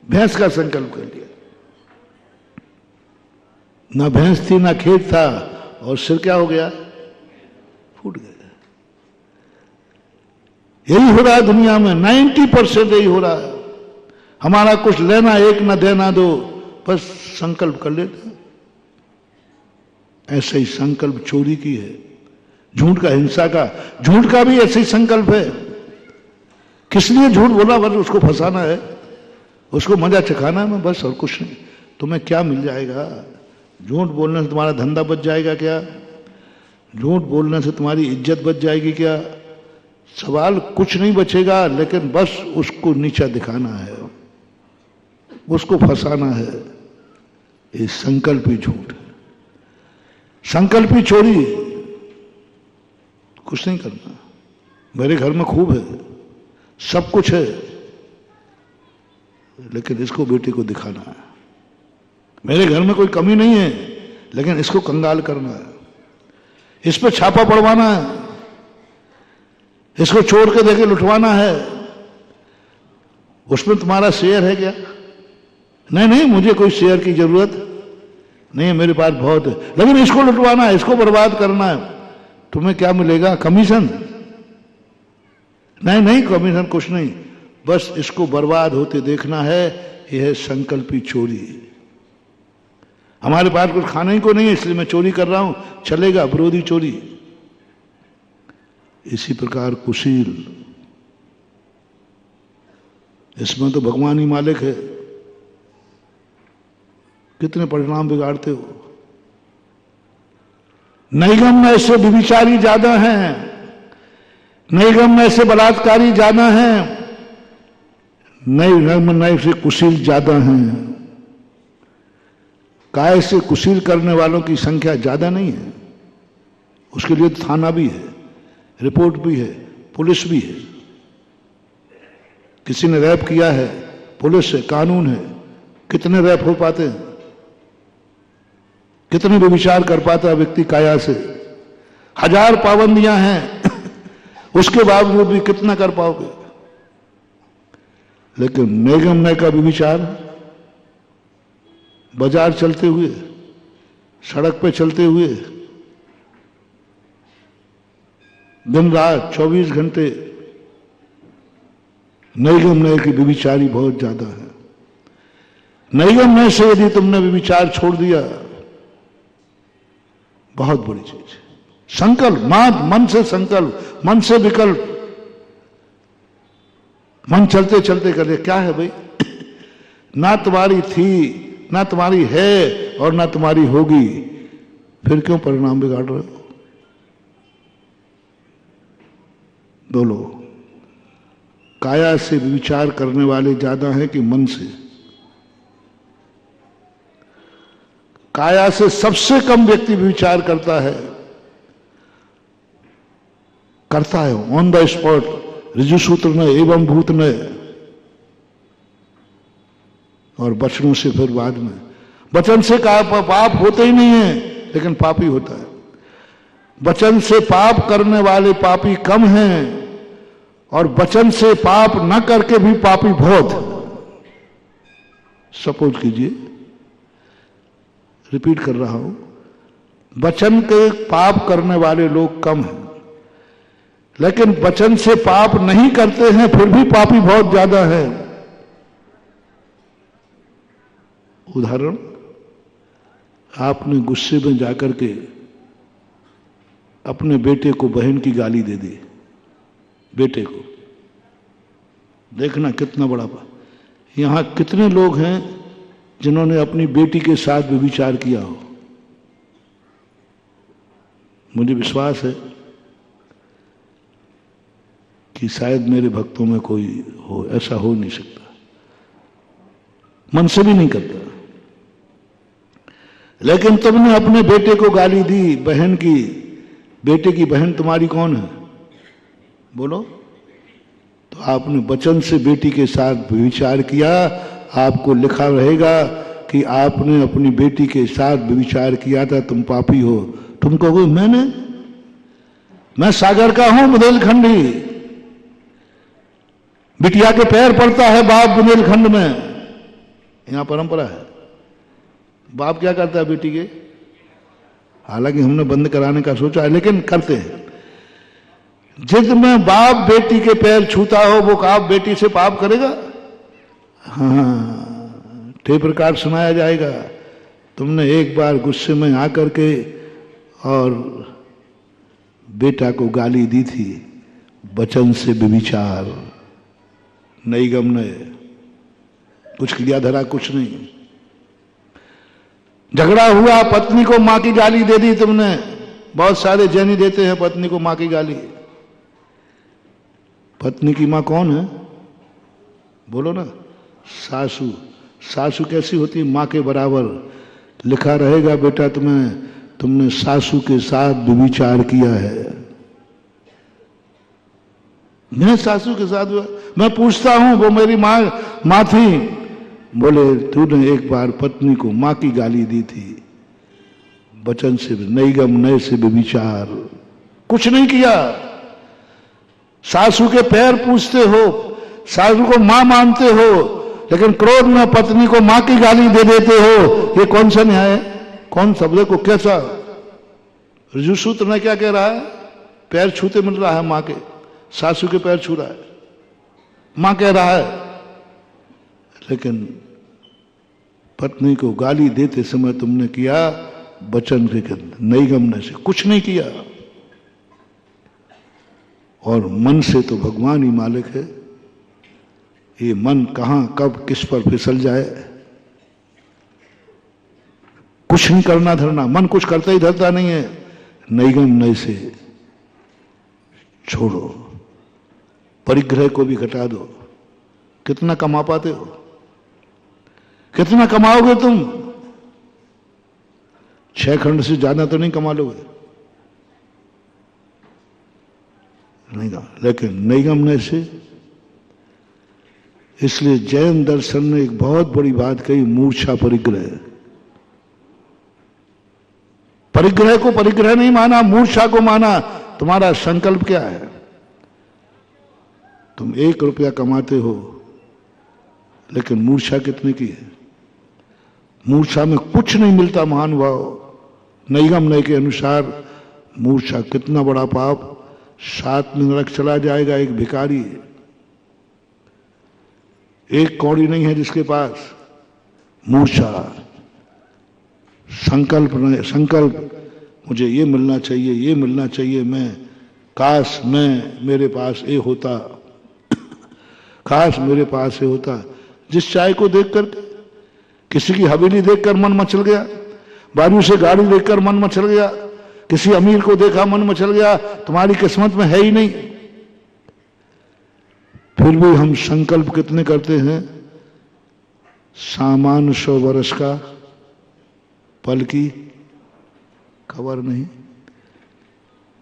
भैंस का संकल्प कर लिया। ना भैंस थी ना खेत था और सिर क्या हो गया, फूट गया। यही हो रहा है दुनिया में, 90% यही हो रहा है। हमारा कुछ लेना एक न देना दो, बस संकल्प कर लेते हैं। ऐसे ही संकल्प चोरी की है, झूठ का, हिंसा का, झूठ का भी ऐसे ही संकल्प है। किस लिए झूठ बोला, बस उसको फंसाना है, उसको मजा चखाना है, बस और कुछ नहीं। तुम्हें क्या मिल जाएगा? झूठ बोलने से तुम्हारा धंधा बच जाएगा क्या? झूठ बोलने से तुम्हारी इज्जत बच जाएगी क्या? सवाल कुछ नहीं बचेगा, लेकिन बस उसको नीचा दिखाना है, उसको फंसाना है। ये संकल्पी झूठ है, संकल्पी चोरी। कुछ नहीं करना, मेरे घर में खूब है, सब कुछ है, लेकिन इसको बेटे को दिखाना है। मेरे घर में कोई कमी नहीं है, लेकिन इसको कंगाल करना है, इस पे छापा पड़वाना है, इसको छोड़ के देके लुटवाना है। उसमें तुम्हारा शेयर है क्या? नहीं नहीं, मुझे कोई शेयर की जरूरत नहीं है, मेरे पास बहुत है, लेकिन इसको लुटवाना है, इसको बर्बाद करना है। तुम्हें क्या मिलेगा? कमीशन? नहीं नहीं, कमीशन कुछ नहीं, बस इसको बर्बाद होते देखना है। यह है संकल्पी चोरी। हमारे पास कुछ खाने को नहीं है, इसलिए मैं चोरी कर रहा हूं, चलेगा? विरोधी चोरी। इसी प्रकार कुशील, इसमें तो भगवान ही मालिक है। कितने परिणाम बिगाड़ते हो। नैगम में ऐसे व्यभिचारी ज्यादा हैं, नैगम में ऐसे बलात्कारी ज्यादा हैं, नैगम में ऐसे कुशील ज्यादा हैं। काय से कुशील करने वालों की संख्या ज्यादा नहीं है, उसके लिए थाना भी है, रिपोर्ट भी है, पुलिस भी है। किसी ने रैप किया है, पुलिस है, कानून है। कितने रैप हो पाते हैं? कितने व्यभिचार कर पाता है व्यक्ति काया से? 1000 पाबंदियां हैं, उसके बावजूद भी कितना कर पाओगे? लेकिन नैगम नय का व्यभिचार, बाजार चलते हुए, सड़क पे चलते हुए, दिन रात 24 घंटे नैगम नय की व्यभिचारी बहुत ज्यादा है। नैगम नय से यदि तुमने व्यभिचार छोड़ दिया, बहुत बड़ी चीज। संकल्प, मन से संकल्प, मन से विकल्प। मन चलते चलते कर दिया, क्या है भाई? ना तुम्हारी थी, ना तुम्हारी है, और ना तुम्हारी होगी, फिर क्यों परिणाम बिगाड़ रहे हो? बोलो, काया से विचार करने वाले ज्यादा हैं कि मन से? काया से सबसे कम व्यक्ति विचार करता है ऑन द स्पॉट, ऋजु सूत्र ने, एवं भूत ने, और वचनों से फिर बाद में। वचन से पाप होते ही नहीं है, लेकिन पापी होता है। वचन से पाप करने वाले पापी कम हैं, और वचन से पाप न करके भी पापी बहुत। सपोज कीजिए, रिपीट कर रहा हूं, वचन के पाप करने वाले लोग कम हैं, लेकिन वचन से पाप नहीं करते हैं फिर भी पापी बहुत ज्यादा है। उदाहरण, आपने गुस्से में जाकर के अपने बेटे को बहन की गाली दे दी, बेटे को। देखना कितना बड़ा पाप। यहां कितने लोग हैं जिन्होंने अपनी बेटी के साथ भी विचार किया हो? मुझे विश्वास है कि शायद मेरे भक्तों में कोई हो, ऐसा हो नहीं सकता, मन से भी नहीं करता। लेकिन तुमने अपने बेटे को गाली दी, बहन की। बेटे की बहन तुम्हारी कौन है? बोलो। तो आपने वचन से बेटी के साथ विचार किया, आपको लिखा रहेगा कि आपने अपनी बेटी के साथ व्यभिचार किया था, तुम पापी हो। तुम कहोगे मैं सागर का हूं, बुंदेलखंडी। बिटिया के पैर पड़ता है बाप बुंदेलखंड में, यहां परंपरा है। बाप क्या करता है बेटी के? हालांकि हमने बंद कराने का सोचा है, लेकिन करते हैं। जिद में बाप बेटी के पैर छूता हो, वो बाप बेटी से पाप करेगा? हाँ, टेप रिकॉर्ड सुनाया जाएगा। तुमने एक बार गुस्से में आकर के और बेटा को गाली दी थी, वचन से व्यभिचार, नैगम ने कुछ किया धरा, कुछ नहीं। झगड़ा हुआ, पत्नी को मां की गाली दे दी तुमने। बहुत सारे जैनी देते हैं पत्नी को मां की गाली। पत्नी की मां कौन है? बोलो ना। सासू। सासू कैसी होती है? मां के बराबर। लिखा रहेगा बेटा तुमने सासू के साथ व्यभिचार किया है। मैं सासू के साथ हुआ? मैं पूछता हूं, वो मेरी मां थी। बोले तूने एक बार पत्नी को मां की गाली दी थी, वचन से नैगम नय से व्यभिचार, कुछ नहीं किया। सासू के पैर पूछते हो, सासू को मां मानते हो, लेकिन क्रोध में पत्नी को मां की गाली दे देते हो। ये कौन सा न्याय है? कौन शब्द को कैसा? ऋजुसूत्र ने क्या कह रहा है? पैर छूते मिल रहा है मां के, सासू के पैर छू रहा है, मां कह रहा है। लेकिन पत्नी को गाली देते समय तुमने किया वचन के नैगम से, कुछ नहीं किया। और मन से तो भगवान ही मालिक है। ये मन कहां कब किस पर फिसल जाए, कुछ नहीं करना धरना। मन कुछ करता ही धरता नहीं है। नैगम नय से छोड़ो, परिग्रह को भी घटा दो। कितना कमा पाते हो? कितना कमाओगे तुम? 6 खंड से ज्यादा तो नहीं कमा लोगे, नहीं कहा। लेकिन नैगम नय से, इसलिए जैन दर्शन ने एक बहुत बड़ी बात कही, मूर्छा परिग्रह। परिग्रह को परिग्रह नहीं माना, मूर्छा को माना। तुम्हारा संकल्प क्या है? तुम 1 रुपया कमाते हो, लेकिन मूर्छा कितने की है? मूर्छा में कुछ नहीं मिलता महानुभाव। नैगम नय के अनुसार मूर्छा कितना बड़ा पाप। 7 में नरक चला जाएगा एक भिखारी। 1 कौड़ी नहीं है जिसके पास। मूर्छा, संकल्प मुझे ये मिलना चाहिए, ये मिलना चाहिए। काश मेरे पास ये होता, काश मेरे पास ये होता। जिस चाय को देखकर, किसी की हवेली देखकर मन मचल गया, बाजू से गाड़ी देखकर मन मचल गया, किसी अमीर को देखा मन मचल गया, तुम्हारी किस्मत में है ही नहीं। फिर भी हम संकल्प कितने करते हैं? सामान्य 100 वर्ष का, पल की खबर नहीं।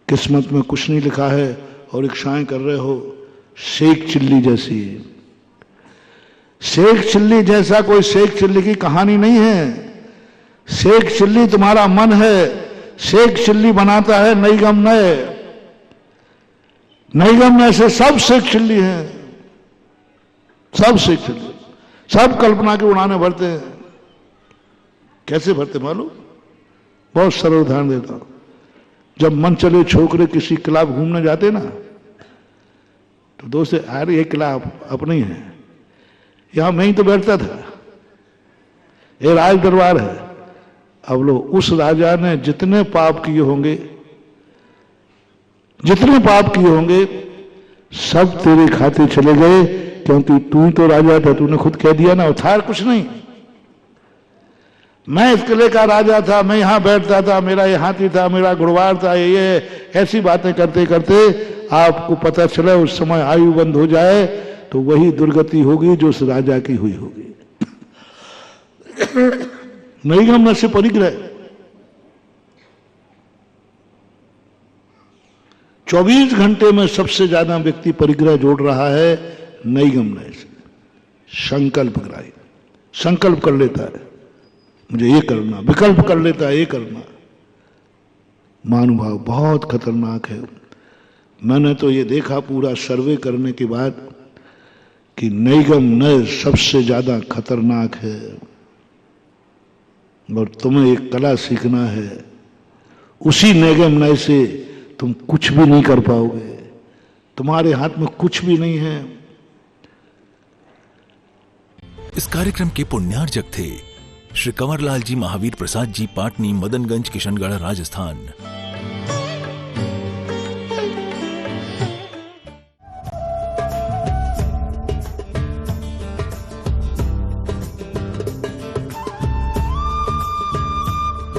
किस्मत में कुछ नहीं लिखा है और इच्छाएं कर रहे हो। शेख चिल्ली जैसी, शेख चिल्ली जैसा कोई शेख चिल्ली की कहानी नहीं है। शेख चिल्ली तुम्हारा मन है। शेख चिल्ली बनाता है नैगम नय। नैगम नय से सब शेख चिल्ली हैं, सब शेख चिल्ली, सब कल्पना के उड़ाने भरते हैं। कैसे भरते मालूम? बहुत सरल उदाहरण देता हूं। जब मन चले छोकरे किसी क्लब घूमने जाते ना, तो दोस्त अरे ये क्लब अपने ही है, यहां मैं ही तो बैठता था, ये राज दरबार है। अब लो, उस राजा ने जितने पाप किए होंगे, जितने पाप किए होंगे, सब तेरे खाते चले गए, क्योंकि तू ही तो राजा था। तूने खुद कह दिया ना, था कुछ नहीं। मैं इस किले का राजा था, मैं यहां बैठता था, मेरा ये हाथी था, मेरा घुड़वार था, ये ऐसी बातें करते करते आपको पता चला उस समय आयु बंद हो जाए तो वही दुर्गति होगी जो उस राजा की हुई होगी। नैगम नय से परिग्रह। 24 घंटे में सबसे ज्यादा व्यक्ति परिग्रह जोड़ रहा है नैगम नय से, संकल्प ग्राही। संकल्प कर लेता है मुझे ये करना, विकल्प कर लेता है ये करना। महानुभाव बहुत खतरनाक है। मैंने तो ये देखा पूरा सर्वे करने के बाद कि निगम नय सबसे ज्यादा खतरनाक है। और तुम्हें एक कला सीखना है, उसी निगम नय से तुम कुछ भी नहीं कर पाओगे, तुम्हारे हाथ में कुछ भी नहीं है। इस कार्यक्रम के पुण्यार्जक थे श्री कंवरलाल जी महावीर प्रसाद जी, पाटनी, मदनगंज, किशनगढ़, राजस्थान।